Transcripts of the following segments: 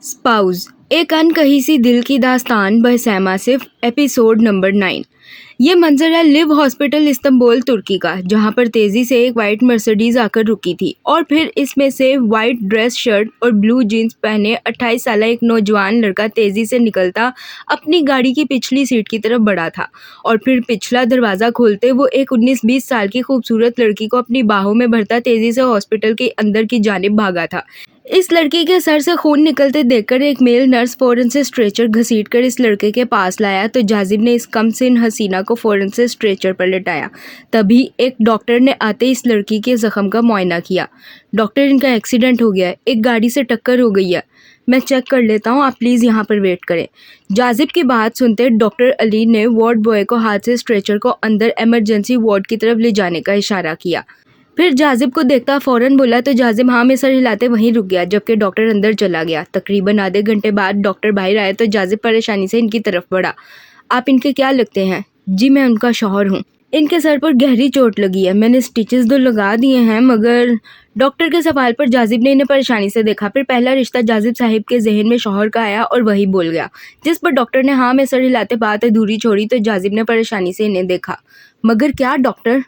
Spouse एक अनकही सी दिल की दास्तान बहसैमा सिर्फ एपिसोड नंबर 9। ये मंजर है लिव हॉस्पिटल इस्तांबुल तुर्की का, जहां पर तेजी से एक वाइट मर्सिडीज आकर रुकी थी और फिर इसमें से वाइट ड्रेस शर्ट और ब्लू जीन्स पहने 28 साल एक नौजवान लड़का तेजी से निकलता अपनी गाड़ी की पिछली सीट की तरफ बढ़ा था। और फिर पिछला दरवाजा खोलते वो एक 19-20 साल की खूबसूरत लड़की को अपनी बाहों में भरता तेजी से हॉस्पिटल के अंदर की जानिब भागा था। इस लड़की के सर से खून निकलते देखकर एक मेल नर्स फौरन से स्ट्रेचर घसीटकर इस लड़के के पास लाया तो जाजिब ने इस कमसिन हसीना को फौरन से स्ट्रेचर पर लिटाया। तभी एक डॉक्टर ने आते इस लड़की के जख्म का मुआयना किया। डॉक्टर, इनका एक्सीडेंट हो गया है, एक गाड़ी से टक्कर हो गई है, मैं चेक कर लेता हूँ, आप प्लीज़ यहाँ पर वेट करें। जाजिब की बात सुनते डॉक्टर अली ने वार्ड बॉय को हाथ से स्ट्रेचर को अंदर इमरजेंसी वार्ड की तरफ ले जाने का इशारा किया। फिर जाजिब को देखता फ़ौरन बोला तो जाजिब हाँ में सर हिलाते वहीं रुक गया, जबकि डॉक्टर अंदर चला गया। तकरीबन आधे घंटे बाद डॉक्टर बाहर आए तो जाजिब परेशानी से इनकी तरफ बढ़ा। आप इनके क्या लगते हैं? जी मैं उनका शौहर हूँ। इनके सर पर गहरी चोट लगी है, मैंने स्टिचेस तो लगा दिए हैं मगर। डॉक्टर के सवाल पर जाजिब ने इन्हें परेशानी से देखा। फिर पहला रिश्ता जाजिब साहिब के जहन में शौहर का आया और वही बोल गया, जिस पर डॉक्टर ने हाँ में सर हिलाते बात अधूरी छोड़ी तो जाजिब ने परेशानी से इन्हें देखा। मगर क्या डॉक्टर?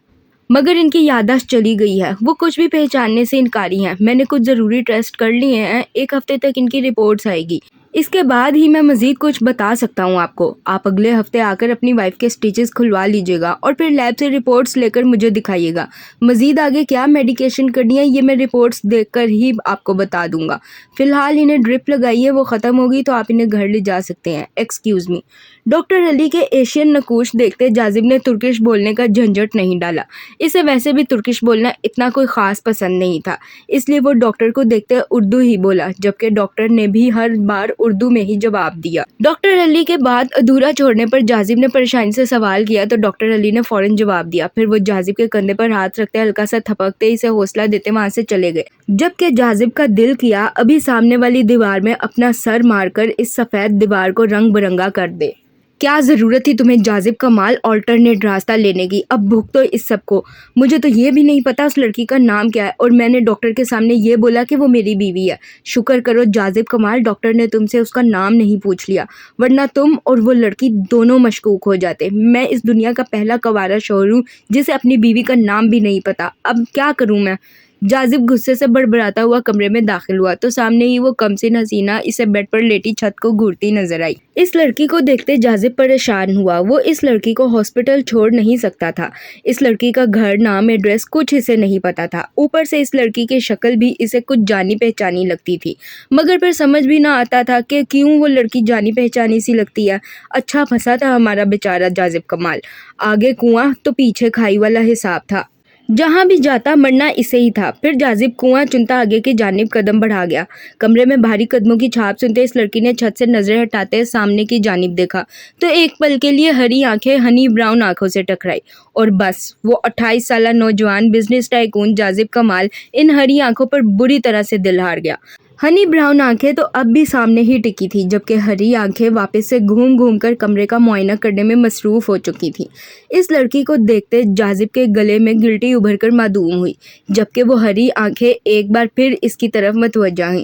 मगर इनकी याददाश्त चली गई है, वो कुछ भी पहचानने से इनकारी हैं। मैंने कुछ ज़रूरी टेस्ट कर लिए हैं, एक हफ्ते तक इनकी रिपोर्ट्स आएगी, इसके बाद ही मैं मज़ीद कुछ बता सकता हूँ आपको। आप अगले हफ्ते आकर अपनी वाइफ के स्टिचेस खुलवा लीजिएगा और फिर लैब से रिपोर्ट्स लेकर मुझे दिखाइएगा। मज़ीद आगे क्या मेडिकेशन करनी है ये मैं रिपोर्ट्स देखकर ही आपको बता दूंगा। फ़िलहाल इन्हें ड्रिप लगाइए, वो ख़त्म होगी तो आप इन्हें घर ले जा सकते हैं। Excuse me. डॉक्टर अली के एशियन नकूश देखते जाजिब ने तुर्किश बोलने का झंझट नहीं डाला। इसे वैसे भी तुर्किश बोलना इतना कोई ख़ास पसंद नहीं था, इसलिए वो डॉक्टर को देखते उर्दू ही बोला, जबकि डॉक्टर ने भी हर बार उर्दू में ही जवाब दिया। डॉक्टर अली के बाद अधूरा छोड़ने पर जाजिब ने परेशानी से सवाल किया तो डॉक्टर अली ने फौरन जवाब दिया। फिर वो जाजिब के कंधे पर हाथ रखते हल्का सा थपकते इसे हौसला देते वहां से चले गए, जबकि जाजिब का दिल किया अभी सामने वाली दीवार में अपना सर मारकर इस सफ़ेद दीवार को रंग बिरंगा कर दे। क्या ज़रूरत थी तुम्हें जाजिब कमाल ऑल्टरनेट रास्ता लेने की? अब भुगतो तो इस सब को। मुझे तो ये भी नहीं पता उस लड़की का नाम क्या है और मैंने डॉक्टर के सामने ये बोला कि वो मेरी बीवी है। शुक्र करो जाजिब कमाल डॉक्टर ने तुमसे उसका नाम नहीं पूछ लिया, वरना तुम और वो लड़की दोनों मशकूक हो जाते। मैं इस दुनिया का पहला कवारा शौहर हूँ जिसे अपनी बीवी का नाम भी नहीं पता। अब क्या करूँ मैं? जाजिब गुस्से से बड़बड़ाता हुआ कमरे में दाखिल हुआ तो सामने ही वो कमसिन हसीना इसे बेड पर लेटी छत को घूरती नजर आई। इस लड़की को देखते जाजिब परेशान हुआ। वो इस लड़की को हॉस्पिटल छोड़ नहीं सकता था। इस लड़की का घर, नाम, एड्रेस कुछ इसे नहीं पता था। ऊपर से इस लड़की की शक्ल भी इसे कुछ जानी पहचानी लगती थी, मगर फिर समझ भी ना आता था कि क्यों वो लड़की जानी पहचानी सी लगती है। अच्छा फंसा था हमारा बेचारा जाजिब कमाल। आगे कुआं तो पीछे खाई वाला हिसाब था, जहां भी जाता मरना इसे ही था। फिर जाजिब कुआं चुनता आगे की जानिब कदम बढ़ा गया। कमरे में भारी कदमों की छाप सुनते इस लड़की ने छत से नजरें हटाते सामने की जानिब देखा तो एक पल के लिए हरी आंखें हनी ब्राउन आंखों से टकराई और बस वो 28 साल नौजवान बिजनेस टाइकून जाजिब कमाल इन हरी आंखों पर बुरी तरह से दिल हार गया। हनी ब्राउन आंखें तो अब भी सामने ही टिकी थी, जबकि हरी आंखें वापस से घूम घूम कर कमरे का मुआयना करने में मसरूफ हो चुकी थी। इस लड़की को देखते जाजिब के गले में गिल्टी उभर कर मासूम हुई, जबकि वो हरी आंखें एक बार फिर इसकी तरफ मतवज्जा हुईं।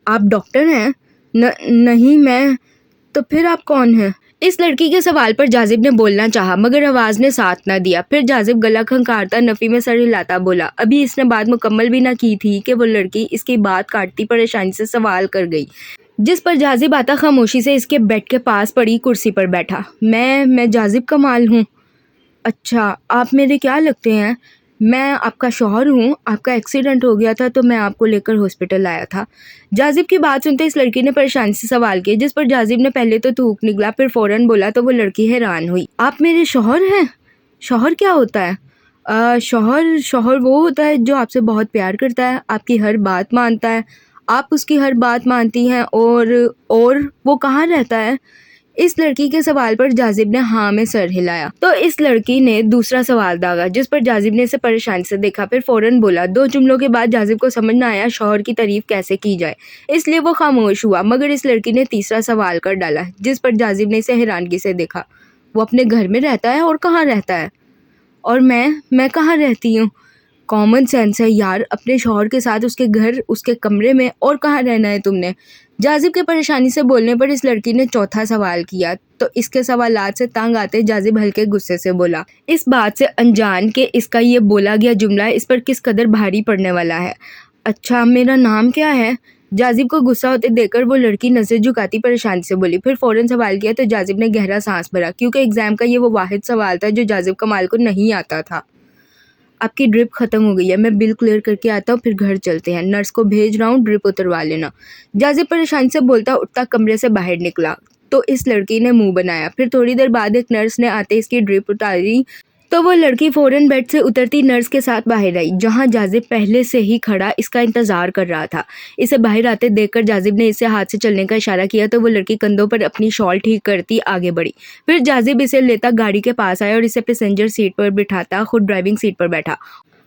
आप डॉक्टर हैं? नहीं मैं। तो फिर आप कौन हैं? इस लड़की के सवाल पर जाजिब ने बोलना चाहा मगर आवाज़ ने साथ न दिया। फिर जाजिब गला खंखारता नफ़ी में सर हिलाता बोला। अभी इसने बात मुकम्मल भी ना की थी कि वो लड़की इसकी बात काटती परेशानी से सवाल कर गई, जिस पर जाजिब आता खामोशी से इसके बेड के पास पड़ी कुर्सी पर बैठा। मैं जाजिब कमाल हूँ। अच्छा, आप मेरे क्या लगते हैं? मैं आपका शौहर हूँ। आपका एक्सीडेंट हो गया था तो मैं आपको लेकर हॉस्पिटल आया था। जाजिब की बात सुनते इस लड़की ने परेशानी से सवाल किए, जिस पर जाजिब ने पहले तो थूक निकला फिर फौरन बोला तो वो लड़की हैरान हुई। आप मेरे शौहर हैं? शौहर क्या होता है? शौहर वो होता है जो आपसे बहुत प्यार करता है, आपकी हर बात मानता है, आप उसकी हर बात मानती हैं। और वो कहाँ रहता है? इस लड़की के सवाल पर जाजिब ने हाँ में सर हिलाया तो इस लड़की ने दूसरा सवाल दागा, जिस पर जाजिब ने इसे परेशानी से देखा फिर फौरन बोला। 2 जुमलों के बाद जाजिब को समझ न आया शौहर की तारीफ कैसे की जाए, इसलिए वो खामोश हुआ। मगर इस लड़की ने तीसरा सवाल कर डाला, जिस पर जाजिब ने इसे हैरानगी से देखा। वो अपने घर में रहता है? और कहाँ रहता है? और मैं कहाँ रहती हूँ? कॉमन सेंस है यार, अपने शौहर के साथ उसके घर उसके कमरे में और कहाँ रहना है तुमने। जाजिब के परेशानी से बोलने पर इस लड़की ने चौथा सवाल किया तो इसके सवालात से तंग आते जाजिब हल्के गुस्से से बोला, इस बात से अनजान के इसका ये बोला गया जुमला इस पर किस कदर भारी पड़ने वाला है। अच्छा, मेरा नाम क्या है? जाजिब को गुस्सा होते देखकर वो लड़की नजर झुकाती परेशानी से बोली। फिर फौरन सवाल किया तो जाजिब ने गहरा सांस भरा, क्योंकि एग्जाम का ये वो वाहिद सवाल था जो जाजिब कमाल को नहीं आता था। आपकी ड्रिप खत्म हो गई है, मैं बिल क्लियर करके आता हूँ, फिर घर चलते हैं। नर्स को भेज रहा हूँ, ड्रिप उतरवा लेना। जाजिब परेशानी से बोलता उठता कमरे से बाहर निकला तो इस लड़की ने मुंह बनाया। फिर थोड़ी देर बाद एक नर्स ने आते इसकी ड्रिप उतारी तो वो लड़की फौरन बेड से उतरती नर्स के साथ बाहर आई, जहां जाजिब पहले से ही खड़ा इसका इंतजार कर रहा था। इसे बाहर आते देखकर जाजिब ने इसे हाथ से चलने का इशारा किया तो वो लड़की कंधों पर अपनी शॉल ठीक करती आगे बढ़ी। फिर जाजिब इसे लेता गाड़ी के पास आया और इसे पैसेंजर सीट पर बिठाता खुद ड्राइविंग सीट पर बैठा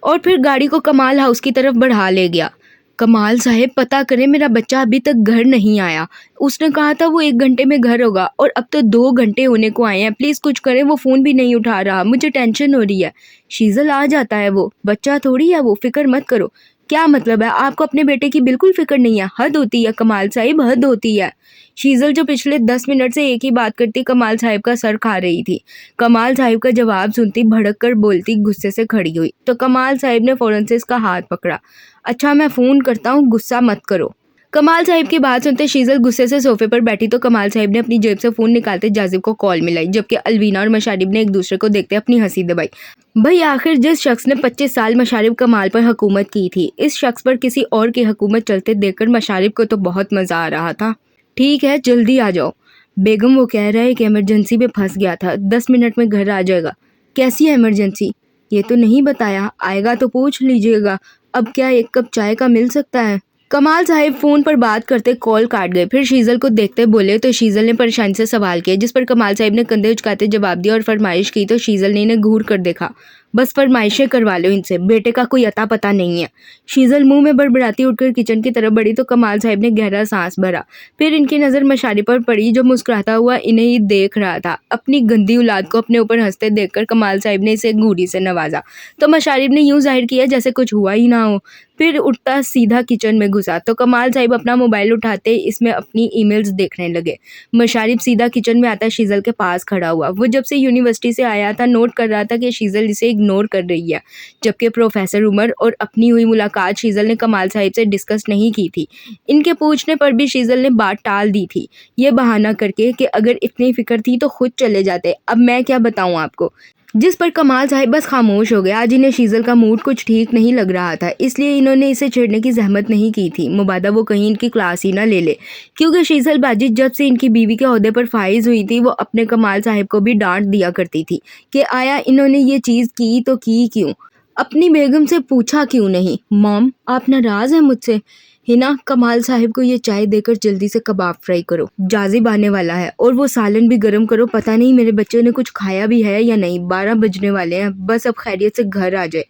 और फिर गाड़ी को कमाल हाउस की तरफ बढ़ा ले गया। कमाल साहब, पता करें मेरा बच्चा अभी तक घर नहीं आया। उसने कहा था वो 1 घंटे में घर होगा और अब तो 2 घंटे होने को आए हैं। प्लीज़ कुछ करें, वो फ़ोन भी नहीं उठा रहा, मुझे टेंशन हो रही है। शीजल आ जाता है, वो बच्चा थोड़ी है, वो फिक्र मत करो। क्या मतलब है, आपको अपने बेटे की बिल्कुल फिक्र नहीं है? हद होती है कमाल साहिब, हद होती है। शीजल जो पिछले 10 मिनट से एक ही बात करती कमाल साहिब का सर खा रही थी। कमाल साहिब का जवाब सुनती भड़क कर बोलती गुस्से से खड़ी हुई तो कमाल साहिब ने फौरन से इसका हाथ पकड़ा। अच्छा, मैं फ़ोन करता हूँ, गुस्सा मत करो। कमाल साहिब की बात सुनते शीजल गुस्से से सोफे पर बैठी तो कमाल साहिब ने अपनी जेब से फ़ोन निकालते जाजिब को कॉल मिलाई, जबकि अलवीना और मशारिब ने एक दूसरे को देखते अपनी हंसी दबाई। भाई, आखिर जिस शख्स ने 25 साल मशारिब कमाल पर हुकूमत की थी, इस शख्स पर किसी और की हुकूमत चलते देखकर मशारिब को तो बहुत मज़ा आ रहा था। ठीक है, जल्दी आ जाओ। बेगम, वो कह रहा है कि इमरजेंसी में फंस गया था, 10 मिनट में घर आ जाएगा। कैसी है इमरजेंसी? ये तो नहीं बताया, आएगा तो पूछ लीजिएगा। अब क्या 1 कप चाय का मिल सकता है? कमाल साहिब फ़ोन पर बात करते कॉल काट गए। फिर शीजल को देखते बोले तो शीजल ने परेशानी से सवाल किया, जिस पर कमाल साहिब ने कंधे उचकाते जवाब दिया और फरमाइश की तो शीजल ने इन्हें घूर कर देखा। बस फरमाइशें करवा लो इनसे, बेटे का कोई अता पता नहीं है। शीजल मुंह में बड़बड़ाती उठकर किचन की तरफ बढ़ी तो कमाल साहिब ने गहरा सांस भरा। फिर इनकी नज़र मशारी पर पड़ी जो मुस्कुराता हुआ इन्हें ही देख रहा था। अपनी गंदी औलाद को अपने ऊपर हंसते देखकर कमाल साहिब ने इसे घूरी से नवाजा तो मशारिब ने यूं जाहिर किया जैसे कुछ हुआ ही ना हो। फिर उठता सीधा किचन में घुसा तो कमाल साहिब अपना मोबाइल उठाते इसमें अपनी ईमेल्स देखने लगे। मशारिब सीधा किचन में आता शीजल के पास खड़ा हुआ। वो जब से यूनिवर्सिटी से आया था नोट कर रहा था कि शीजल इसे इग्नोर कर रही है, जबकि प्रोफेसर उमर और अपनी हुई मुलाकात शीजल ने कमाल साहिब से डिस्कस नहीं की थी। इनके पूछने पर भी शीजल ने बात टाल दी थी, ये बहाना करके कि अगर इतनी फिक्र थी तो खुद चले जाते। अब मैं क्या बताऊं आपको। जिस पर कमाल साहिब बस खामोश हो गए। आज इन्हें शीजल का मूड कुछ ठीक नहीं लग रहा था, इसलिए इन्होंने इसे छेड़ने की जहमत नहीं की थी। मुबादा वो कहीं इनकी क्लास ही ना ले ले, क्योंकि शीजल बाजी जब से इनकी बीवी के ओहदे पर फाइज हुई थी वो अपने कमाल साहिब को भी डांट दिया करती थी कि आया इन्होंने ये चीज़ की तो की क्यों, अपनी बेगम से पूछा क्यों नहीं। मॉम, आप नाराज़ हैं मुझसे? हिना, कमाल साहिब को ये चाय देकर जल्दी से कबाब फ्राई करो, जाजिब आने वाला है, और वो सालन भी गर्म करो। पता नहीं मेरे बच्चे ने कुछ खाया भी है या नहीं, 12 बजने वाले हैं, बस अब खैरियत से घर आ जाए।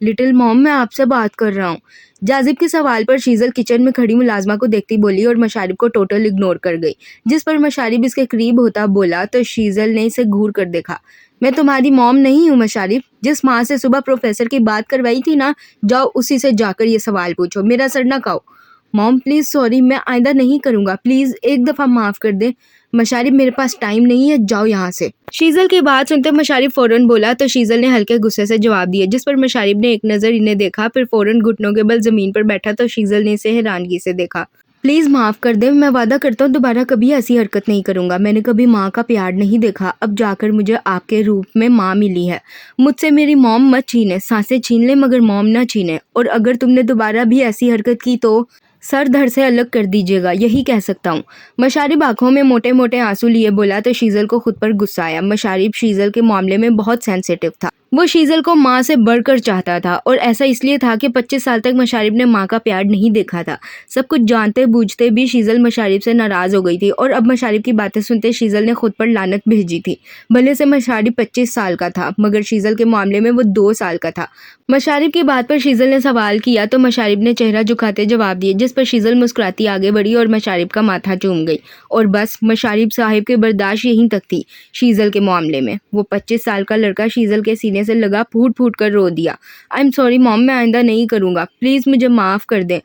लिटिल मॉम, मैं आपसे बात कर रहा हूँ। जाजिब के सवाल पर शीजल किचन में खड़ी मुलाजमा को देखती बोली और मशारिब को टोटल इग्नोर कर गई। जिस पर मशारिब इसके करीब होता बोला तो शीजल ने इसे घूर कर देखा। मैं तुम्हारी मॉम नहीं हूँ मशारिब, जिस माँ से सुबह प्रोफेसर की बात करवाई थी ना, जाओ उसी से जाकर ये सवाल पूछो, मेरा सर ना खाओ। मॉम प्लीज़ सॉरी, मैं आइंदा नहीं करूँगा, प्लीज़ एक दफ़ा माफ़ कर दे। मशारिब, मेरे पास टाइम नहीं है, जाओ यहाँ से। शीजल की बात सुनते मशारिब फ़ौरन बोला तो शीजल ने हल्के गुस्से से जवाब दिया, जिस पर मशारिब ने एक नज़र इन्हें देखा, फिर फ़ौरन घुटनों के बल ज़मीन पर बैठा तो शीजल ने इसे हैरानगी से देखा। प्लीज़ माफ़ कर दे, मैं वादा करता हूँ दोबारा कभी ऐसी हरकत नहीं करूँगा। मैंने कभी माँ का प्यार नहीं देखा, अब जाकर मुझे आपके रूप में माँ मिली है। मुझसे मेरी मॉम मत छीने, सांसें छीन ले मगर मॉम ना छीने, और अगर तुमने दोबारा भी ऐसी हरकत की तो सर धड़ से अलग कर दीजिएगा, यही कह सकता हूँ। मशारिब आंखों में मोटे मोटे आंसू लिए बोला तो शीजल को खुद पर गुस्सा आया। मशारिब शीजल के मामले में बहुत सेंसिटिव था। वो शीजल को माँ से बढ़कर चाहता था, और ऐसा इसलिए था कि 25 साल तक मशारिब ने माँ का प्यार नहीं देखा था। सब कुछ जानते बूझते भी शीजल मशारिब से नाराज़ हो गई थी, और अब मशारिब की बातें सुनते शीजल ने खुद पर लानत भेजी थी। भले से मशारिब 25 साल का था, मगर शीजल के मामले में वो 2 साल का था। मशारिब की बात पर शीजल ने सवाल किया तो मशारिब ने चेहरा झुकाते जवाब दिए, जिस पर शीजल मुस्कुराती आगे बढ़ी और मशारिब का माथा चूम गई। और बस मशारिब साहिब की बर्दाश्त यहीं तक थी शीजल के मामले में। वो 25 साल का लड़का शीजल के सीने से लगा फूट फूट कर रो दिया। आई एम सॉरी मॉम, मैं आइंदा नहीं करूँगा, प्लीज़ मुझे माफ़ कर दें।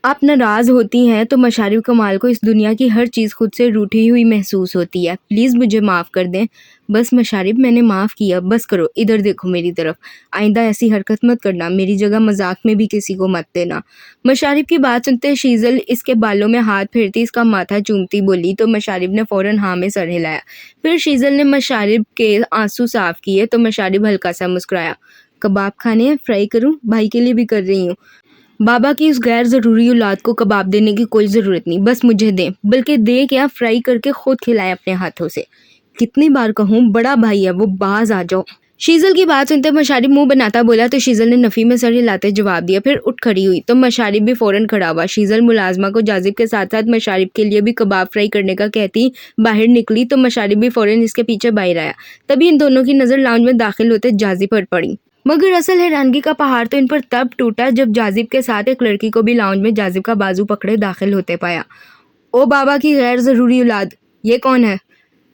आप नाराज़ होती हैं तो मशारिब कमाल को इस दुनिया की हर चीज़ खुद से रूठी हुई महसूस होती है। प्लीज़ मुझे माफ़ कर दें। बस मशारिब, मैंने माफ़ किया, बस करो, इधर देखो मेरी तरफ। आइंदा ऐसी हरकत मत करना, मेरी जगह मजाक में भी किसी को मत देना। मशारिब की बात सुनते शीजल इसके बालों में हाथ फेरती इसका माथा चूमती बोली तो मशारिब ने फ़ौरन हाँ में सर हिलाया। फिर शीजल ने मशारिब के आंसू साफ किए तो मशारिब हल्का सा मुस्कुराया। कबाब खाने हैं? फ्राई करूँ? भाई के लिए भी कर रही हूँ। बाबा की उस गैर ज़रूरी औलाद को कबाब देने की कोई ज़रूरत नहीं, बस मुझे दें, बल्कि दे क्या, फ्राई करके खुद खिलाएं अपने हाथों से। कितनी बार कहूँ, बड़ा भाई है वो, बाज आ जाओ। शीजल की बात सुनते मशारिब मुंह बनाता बोला तो शीजल ने नफ़ी में सर हिलाते जवाब दिया। फिर उठ खड़ी हुई तो मशारिब भी फ़ौरन खड़ा हुआ। शीजल मुलाजमा को जाजिब के साथ साथ मशारिब के लिए भी कबाब फ्राई करने का कहती बाहर निकली तो मशारिब भी फ़ौरन इसके पीछे बाहर आया। तभी इन दोनों की नज़र लाउंज में दाखिल होते जाजिब पर पड़ी। मगर असल हैरानगी का पहाड़ तो इन पर तब टूटा जब जाजिब के साथ एक लड़की को भी लाउंज में जाजिब का बाजू पकड़े दाखिल होते पाया। ओ बाबा की गैर ज़रूरी औलाद, ये कौन है?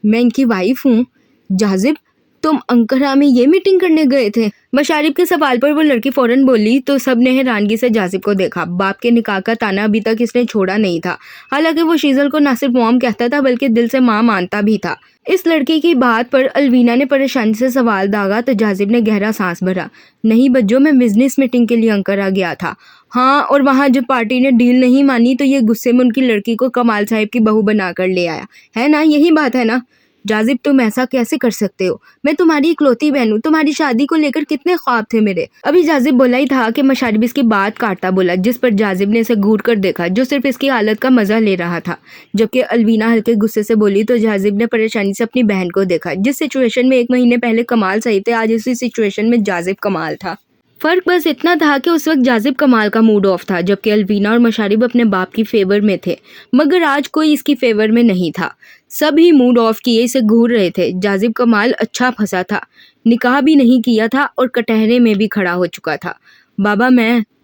मैं इनकी वाइफ हूँ। जाजिब, तुम अंकारा में ये मीटिंग करने गए थे? मशारिब के सवाल पर वो लड़की फ़ौरन बोली तो सब ने हैरानगी से जाजिब को देखा। बाप के निकाह का ताना अभी तक इसने छोड़ा नहीं था। हालांकि वो शीजल को न सिर्फ मॉम कहता था बल्कि दिल से माँ मानता भी था। इस लड़की की बात पर अलवीना ने परेशानी से सवाल दागा तो जाजिब ने गहरा सांस भरा। नहीं बज्जो, मैं बिजनेस मीटिंग के लिए अंकारा गया था। हाँ, और वहाँ जब पार्टी ने डील नहीं मानी तो ये गुस्से में उनकी लड़की को कमाल साहिब की बहू बनाकर ले आया है ना, यही बात है ना? जाजिब, तुम ऐसा कैसे कर सकते हो? मैं तुम्हारी इकलौती बहन हूँ, तुम्हारी शादी को लेकर कितने ख्वाब थे मेरे। अभी जाजिब बोला ही था कि मशारिब इसकी बात काटता बोला, जिस पर जाजिब ने इसे घूर कर देखा जो सिर्फ इसकी हालत का मजा ले रहा था। जबकि अलवीना हल्के गुस्से से बोली तो जाजिब ने परेशानी से अपनी बहन को देखा। जिस सिचुएशन में 1 महीने पहले कमाल सही थे, आज इसी सिचुएशन में जाजिब कमाल था। फर्क बस इतना था कि उस वक्त जाजिब कमाल का मूड ऑफ था जबकि अलवीना और मशारिब अपने बाप की फेवर में थे। मगर आज कोई इसकी फेवर में नहीं था। सब ही मूड ऑफ किए इसे घूर रहे थे। जाजिब कमाल अच्छा फंसा था, निकाह भी नहीं किया था और कटहरे में भी खड़ा हो चुका था। बाबा,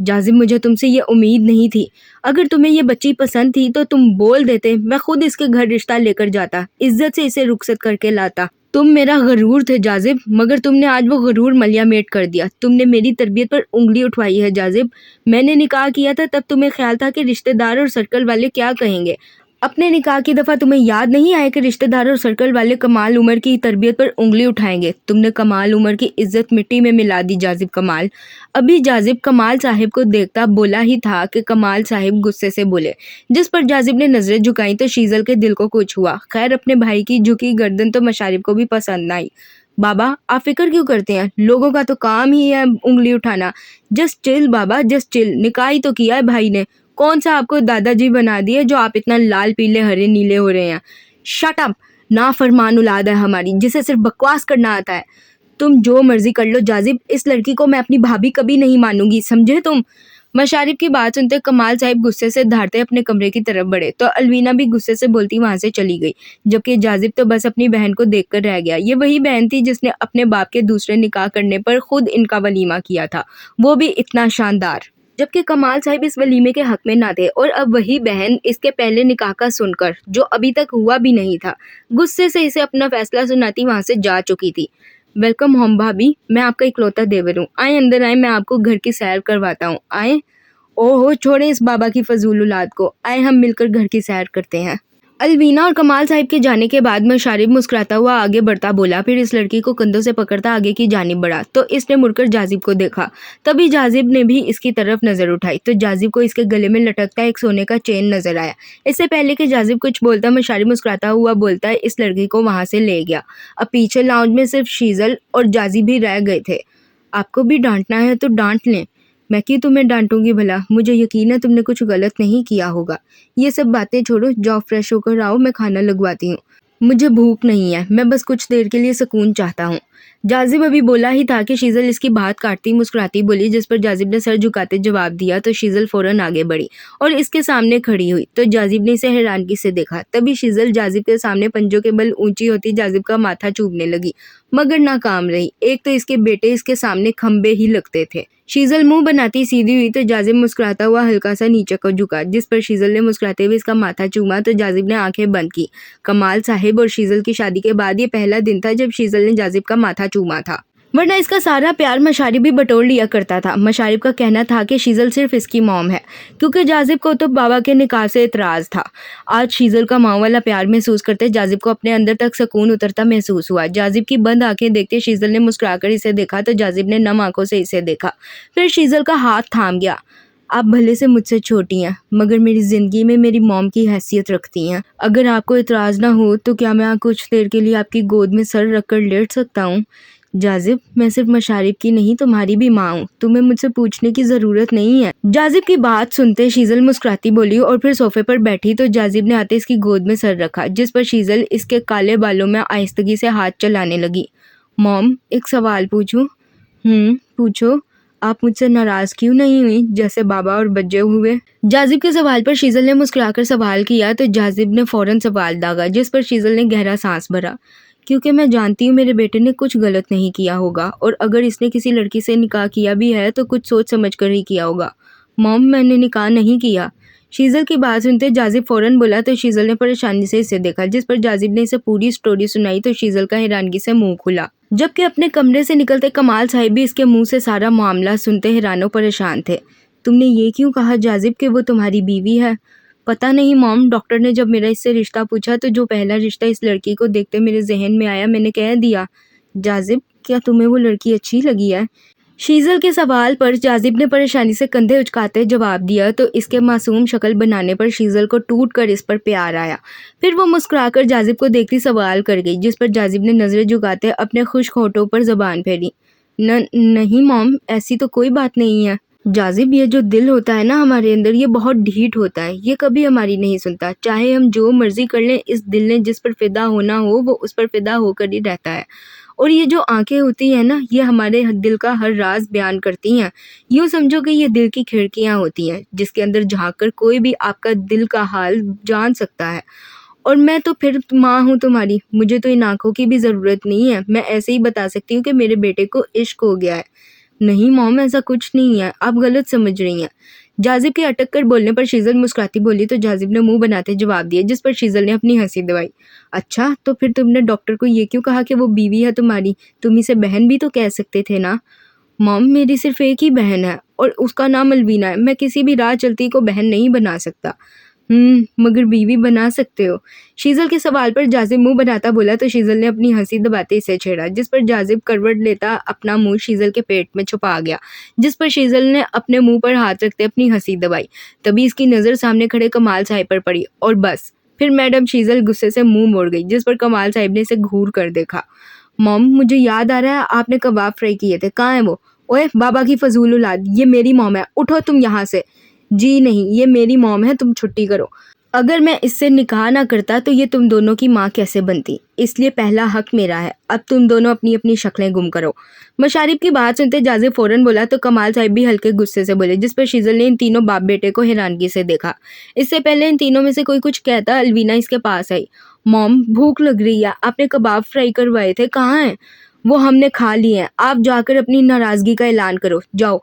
जाजिब, मुझे तुमसे ये उम्मीद नहीं थी। अगर तुम्हें ये बच्ची पसंद थी तो तुम बोल देते, मैं खुद इसके घर रिश्ता लेकर जाता, इज्जत से इसे रुखसत करके लाता। तुम मेरा गरूर थे जाजिब, मगर तुमने आज वो गरूर मलियामेट कर दिया। तुमने मेरी तरबियत पर उंगली उठवाई है जाजिब। मैंने निकाह किया था तब तुम्हें ख्याल था कि रिश्तेदार और सर्कल वाले क्या कहेंगे। अपने निकाह की दफ़ा तुम्हें याद नहीं आया कि रिश्तेदार और सर्कल वाले कमाल उमर की तरबियत पर उंगली उठाएंगे। तुमने कमाल उमर की इज्जत मिट्टी में मिला दी जाजिब कमाल। अभी जाजिब कमाल साहिब को देखता बोला ही था कि कमाल साहिब गुस्से से बोले, जिस पर जाजिब ने नजरें झुकाई तो शीजल के दिल को कुछ हुआ। खैर, अपने भाई की झुकी गर्दन तो मशारिब को भी पसंद आई। बाबा, आप फिक्र क्यों करते हैं? लोगों का तो काम ही है उंगली उठाना। जस्ट चिल बाबा, जस्ट चिल। निकाह ही तो किया है भाई ने, कौन सा आपको दादाजी बना दिए जो आप इतना लाल पीले हरे नीले हो रहे हैं? शट अप, नाफरमान औलाद है हमारी जिसे सिर्फ बकवास करना आता है। तुम जो मर्जी कर लो जाजिब, इस लड़की को मैं अपनी भाभी कभी नहीं मानूंगी, समझे तुम? मशारिब की बात सुनते कमाल साहिब गुस्से से धारते अपने कमरे की तरफ बढ़े तो अलवीना भी गुस्से से बोलती वहां से चली गई। जबकि जाजिब तो बस अपनी बहन को देखकर रह गया। ये वही बहन थी जिसने अपने बाप के दूसरे निकाह करने पर खुद इनका वलीमा किया था, वो भी इतना शानदार। जबकि कमाल साहिब इस वलीमे के हक में ना थे और अब वही बहन इसके पहले निकाह का सुनकर, जो अभी तक हुआ भी नहीं था, गुस्से से इसे अपना फैसला सुनाती वहां से जा चुकी थी। वेलकम होम भाभी, मैं आपका इकलौता देवर हूँ। आए अंदर आए, मैं आपको घर की सैर करवाता हूँ। आए। ओहो, छोड़े इस बाबा की फजूल औलाद को, आए हम मिलकर घर की सैर करते हैं। अलवीना और कमाल साहिब के जाने के बाद मशारिब मुस्कुराता हुआ आगे बढ़ता बोला, फिर इस लड़की को कंधों से पकड़ता आगे की जानिब बढ़ा तो इसने मुड़कर जाजिब को देखा। तभी जाजिब ने भी इसकी तरफ नजर उठाई तो जाजिब को इसके गले में लटकता एक सोने का चेन नजर आया। इससे पहले कि जाजिब कुछ बोलता, मशारिब मुस्कुराता हुआ बोलता इस लड़की को वहां से ले गया। अब पीछे लाउंज में सिर्फ शीजल और जाजिब ही रह गए थे। आपको भी डांटना है तो डांट लें, मैं क्यों तुम्हें डांटूंगी भला, मुझे यकीन है तुमने कुछ गलत नहीं किया होगा। ये सब बातें छोड़ो, जाओ फ्रेश होकर आओ, मैं खाना लगवाती हूँ। मुझे भूख नहीं है, मैं बस कुछ देर के लिए सुकून चाहता हूँ। जाजिब अभी बोला ही था कि शीजल इसकी बात काटती मुस्कुराती बोली, जिस पर जाजिब ने सर झुकाते जवाब दिया तो शीजल फौरन आगे बढ़ी और इसके सामने खड़ी हुई। तो जाजिब ने इसे हैरानगी से देखा। तभी शीजल जाजिब के सामने पंजों के बल ऊंची होती जाजिब का माथा चूमने लगी, मगर नाकाम रही। एक तो इसके बेटे इसके सामने खंबे ही लगते थे। शीजल मुंह बनाती सीधी हुई तो जाजिब मुस्कुराता हुआ हल्का सा नीचे को झुका, जिस पर शीजल ने मुस्कुराते हुए इसका माथा चूमा तो जाजिब ने आंखें बंद की। कमाल साहिब और शीजल की शादी के बाद ये पहला दिन था जब शीजल ने जाजिब का माथा चूमा था, वरना इसका सारा प्यार मशारिब भी बटोर लिया करता था। मशारिब का कहना था कि शीजल सिर्फ इसकी मॉम है, क्योंकि जाजिब को तो बाबा के निकाह से इतराज था। आज शीजल का माँ वाला प्यार महसूस करते जाजिब को अपने अंदर तक सुकून उतरता महसूस हुआ। जाजिब की बंद आंखें देखते शीजल ने मुस्कुराकर इसे देखा तो जाजिब ने नम आंखों से इसे देखा। फिर शीजल का हाथ थाम गया। आप भले से मुझसे छोटी हैं, मगर मेरी ज़िंदगी में मेरी मॉम की हैसियत रखती हैं। अगर आपको इतराज़ ना हो तो क्या मैं कुछ देर के लिए आपकी गोद में सर रखकर लेट सकता हूँ? जाजिब, मैं सिर्फ मशारिब की नहीं तुम्हारी भी माँ हूँ, तुम्हें मुझसे पूछने की ज़रूरत नहीं है। जाजिब की बात सुनते शीजल मुस्कुराती बोली और फिर सोफे पर बैठी तो जाजिब ने आते इसकी गोद में सर रखा, जिस पर शीजल इसके काले बालों में आहिस्तगी से हाथ चलाने लगी। मॉम, एक सवाल पूछूं? पूछो। आप मुझसे नाराज क्यों नहीं हुई जैसे बाबा और बच्चे हुए? जाजिब के सवाल पर शीजल ने मुस्कुराकर सवाल किया तो जाजिब ने फौरन सवाल दागा, जिस पर शीजल ने गहरा सांस भरा। क्योंकि मैं जानती हूँ मेरे बेटे ने कुछ गलत नहीं किया होगा, और अगर इसने किसी लड़की से निकाह किया भी है तो कुछ सोच समझ कर ही किया होगा। मॉम, मैंने निकाह नहीं किया। शीजल की बात सुनते जाजिब फौरन बोला तो शीजल ने परेशानी से इसे देखा, जिस पर जाजिब ने इसे पूरी स्टोरी सुनाई तो शीजल का हैरानगी से मुंह खुला। जबकि अपने कमरे से निकलते कमाल साहिब भी इसके मुंह से सारा मामला सुनते हैरानो परेशान थे। तुमने ये क्यों कहा जाजिब कि वो तुम्हारी बीवी है? पता नहीं मॉम, डॉक्टर ने जब मेरा इससे रिश्ता पूछा तो जो पहला रिश्ता इस लड़की को देखते मेरे जहन में आया मैंने कह दिया। जाजिब, क्या तुम्हें वो लड़की अच्छी लगी है? शीजल के सवाल पर जाजिब ने परेशानी से कंधे उचकाते जवाब दिया तो इसके मासूम शक्ल बनाने पर शीजल को टूट कर इस पर प्यार आया। फिर वो मुस्कुराकर जाजिब को देखती सवाल कर गई, जिस पर जाजिब ने नजरें झुकाते अपने खुश्क होठों पर जबान फेरी। नहीं मॉम, ऐसी तो कोई बात नहीं है। जाजिब, ये जो दिल होता है ना हमारे अंदर, ये बहुत ढीठ होता है, ये कभी हमारी नहीं सुनता। चाहे हम जो मर्जी कर लें, इस दिल ने जिस पर फिदा होना हो वो उस पर फिदा होकर ही रहता है। और ये जो आंखें होती हैं ना, ये हमारे दिल का हर राज बयान करती हैं। यूँ समझो कि ये दिल की खिड़कियाँ होती हैं, जिसके अंदर झांक कर कोई भी आपका दिल का हाल जान सकता है। और मैं तो फिर माँ हूँ तुम्हारी, मुझे तो इन आंखों की भी ज़रूरत नहीं है। मैं ऐसे ही बता सकती हूँ कि मेरे बेटे को इश्क हो गया है। नहीं मॉम, ऐसा कुछ नहीं है, आप गलत समझ रही हैं। जाजिब के अटक कर बोलने पर शीजल मुस्कुराती बोली तो जाजिब ने मुंह बनाते जवाब दिया, जिस पर शीजल ने अपनी हंसी दबाई। अच्छा, तो फिर तुमने डॉक्टर को ये क्यों कहा कि वो बीवी है तुम्हारी? तुम इसे बहन भी तो कह सकते थे ना। मॉम, मेरी सिर्फ एक ही बहन है और उसका नाम अलवीना है। मैं किसी भी राह चलती को बहन नहीं बना सकता। मगर बीवी बना सकते हो। शीजल के सवाल पर जाजिब मुंह बनाता बोला तो शीजल ने अपनी हंसी दबाते इसे छेड़ा, जिस पर जाजिब करवट लेता अपना मुंह शीजल के पेट में छुपा गया, जिस पर शीजल ने अपने मुंह पर हाथ रखते अपनी हंसी दबाई। तभी इसकी नज़र सामने खड़े कमाल साहिब पर पड़ी और बस फिर मैडम शीजल गुस्से से मुंह मोड़ गई, जिस पर कमाल साहिब ने इसे घूर कर देखा। मॉम, मुझे याद आ रहा है आपने कबाब फ्राई किए थे, कहाँ है वो? ओए बाबा की फजूल औलाद, ये मेरी मॉम है, उठो तुम यहाँ से। जी नहीं, ये मेरी मॉम है, तुम छुट्टी करो। अगर मैं इससे निकाह ना करता तो ये तुम दोनों की माँ कैसे बनती? इसलिए पहला हक मेरा है। अब तुम दोनों अपनी अपनी शक्लें गुम करो। मशारिब की बात सुनते जाजिब फौरन बोला तो कमाल साहिब भी हल्के गुस्से से बोले, जिस पर शीजल ने इन तीनों बाप बेटे को हैरानगी से देखा। इससे पहले इन तीनों में से कोई कुछ कहता अलवीना इसके पास आई। मॉम, भूख लग रही है, आपने कबाब फ्राई करवाए थे, कहाँ हैं? वो हमने खा लिए हैं, आप जाकर अपनी नाराज़गी का ऐलान करो, जाओ।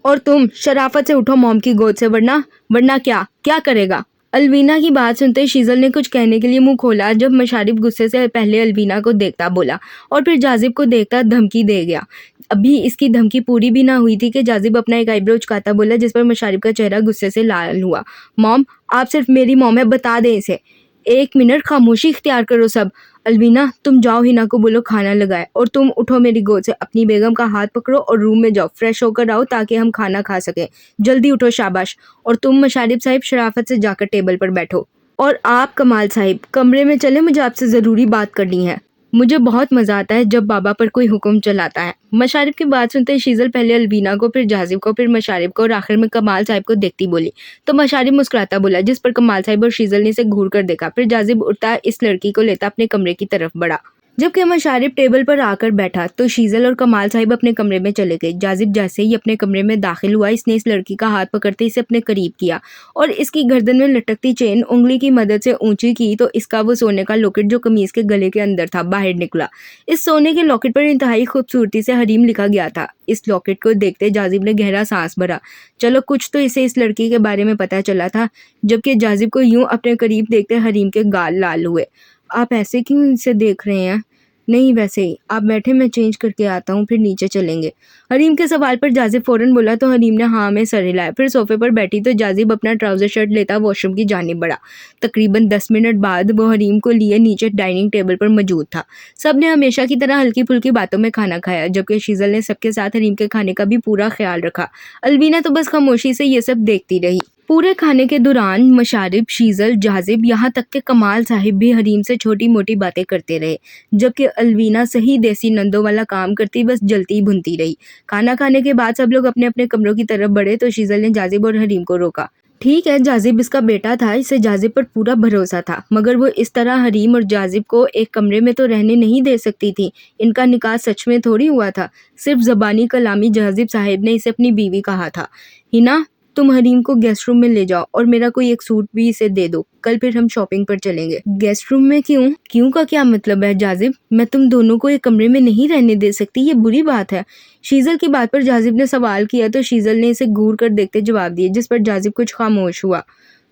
और तुम शराफत से उठो मॉम की गोद से, वरना वरना क्या क्या करेगा? अलवीना की बात सुनते शीजल ने कुछ कहने के लिए मुंह खोला, जब मशारिब गुस्से से पहले अलवीना को देखता बोला और फिर जाजिब को देखता धमकी दे गया। अभी इसकी धमकी पूरी भी ना हुई थी कि जाजिब अपना एक आईब्रो उचकाता बोला, जिस पर मशारिब का चेहरा गुस्से से लाल हुआ। मॉम, आप सिर्फ मेरी मॉम है, बता दें इसे। 1 मिनट खामोशी इख्तियार करो सब। अलवीना, तुम जाओ, हिना को बोलो खाना लगाए, और तुम उठो मेरी गोद से, अपनी बेगम का हाथ पकड़ो और रूम में जाओ, फ्रेश होकर आओ ताकि हम खाना खा सकें। जल्दी उठो, शाबाश। और तुम मशारिब साहिब शराफत से जाकर टेबल पर बैठो। और आप कमाल साहिब कमरे में चले, मुझे आपसे ज़रूरी बात करनी है। मुझे बहुत मज़ा आता है जब बाबा पर कोई हुक्म चलाता है। मशारिब की बात सुनते शीजल पहले अलवीना को, फिर जाजिब को, फिर मशारिब को और आखिर में कमाल साहिब को देखती बोली तो मशारिब मुस्कुराता बोला, जिस पर कमाल साहिब और शीजल ने इसे घूर कर देखा। फिर जाजिब उठता इस लड़की को लेता अपने कमरे की तरफ बढ़ा। जबकि मशारिब टेबल पर आकर बैठा तो शीजल और कमाल साहिब अपने कमरे में चले गए। जाजिब जैसे ही अपने कमरे में दाखिल हुआ, इसने इस लड़की का हाथ पकड़ते इसे अपने करीब किया और इसकी गर्दन में लटकती चेन उंगली की मदद से ऊंची की तो इसका वो सोने का लॉकेट जो कमीज के गले के अंदर था बाहर निकला। इस सोने के लॉकेट पर इंतहाई खूबसूरती से हरीम लिखा गया था। इस लॉकेट को देखते जाजिब ने गहरा सांस भरा। चलो कुछ तो इसे इस लड़की के बारे में पता चला था। जबकि जाजिब को यूं अपने करीब देखते हरीम के गाल लाल हुए। आप ऐसे क्यों इसे देख रहे हैं? नहीं, वैसे ही। आप बैठे, मैं चेंज करके आता हूँ, फिर नीचे चलेंगे। हरीम के सवाल पर जाजिब फौरन बोला तो हरीम ने हाँ में सर हिलाया। फिर सोफे पर बैठी तो जाजिब अपना ट्राउजर शर्ट लेता वॉशरूम की जानिब बढ़ा। तकरीबन 10 मिनट बाद वो हरीम को लिए नीचे डाइनिंग टेबल पर मौजूद था। सब ने हमेशा की तरह हल्की फुल्की बातों में खाना खाया, जबकि शीजल ने सबके साथ हरीम के खाने का भी पूरा ख्याल रखा। अलवीना तो बस खामोशी से ये सब देखती रही। पूरे खाने के दौरान मशारिब, शीजल, जाजिब, यहाँ तक के कमाल साहिब भी हरीम से छोटी मोटी बातें करते रहे, जबकि अलवीना सही देसी नंदों वाला काम करती बस जलती भुनती रही। खाना खाने के बाद सब लोग अपने अपने कमरों की तरफ बढ़े तो शीजल ने जाजिब और हरीम को रोका। ठीक है, जाजिब इसका बेटा था, इसे जाजिब पर पूरा भरोसा था, मगर वो इस तरह हरीम और जाजिब को एक कमरे में तो रहने नहीं दे सकती थी। इनका निकाह सच में थोड़ी हुआ था, सिर्फ ज़बानी कलामी जाजिब साहिब ने इसे अपनी बीवी कहा था। हिना, तुम हरीम को गेस्ट रूम में ले जाओ और मेरा कोई एक सूट भी इसे दे दो, कल फिर हम शॉपिंग पर चलेंगे। गेस्ट रूम में क्यों? क्यों का क्या मतलब है जाजिब? मैं तुम दोनों को एक कमरे में नहीं रहने दे सकती, ये बुरी बात है। शीजल की बात पर जाजिब ने सवाल किया तो शीजल ने इसे घूर कर देखते जवाब दिए, जिस पर जाजिब कुछ खामोश हुआ।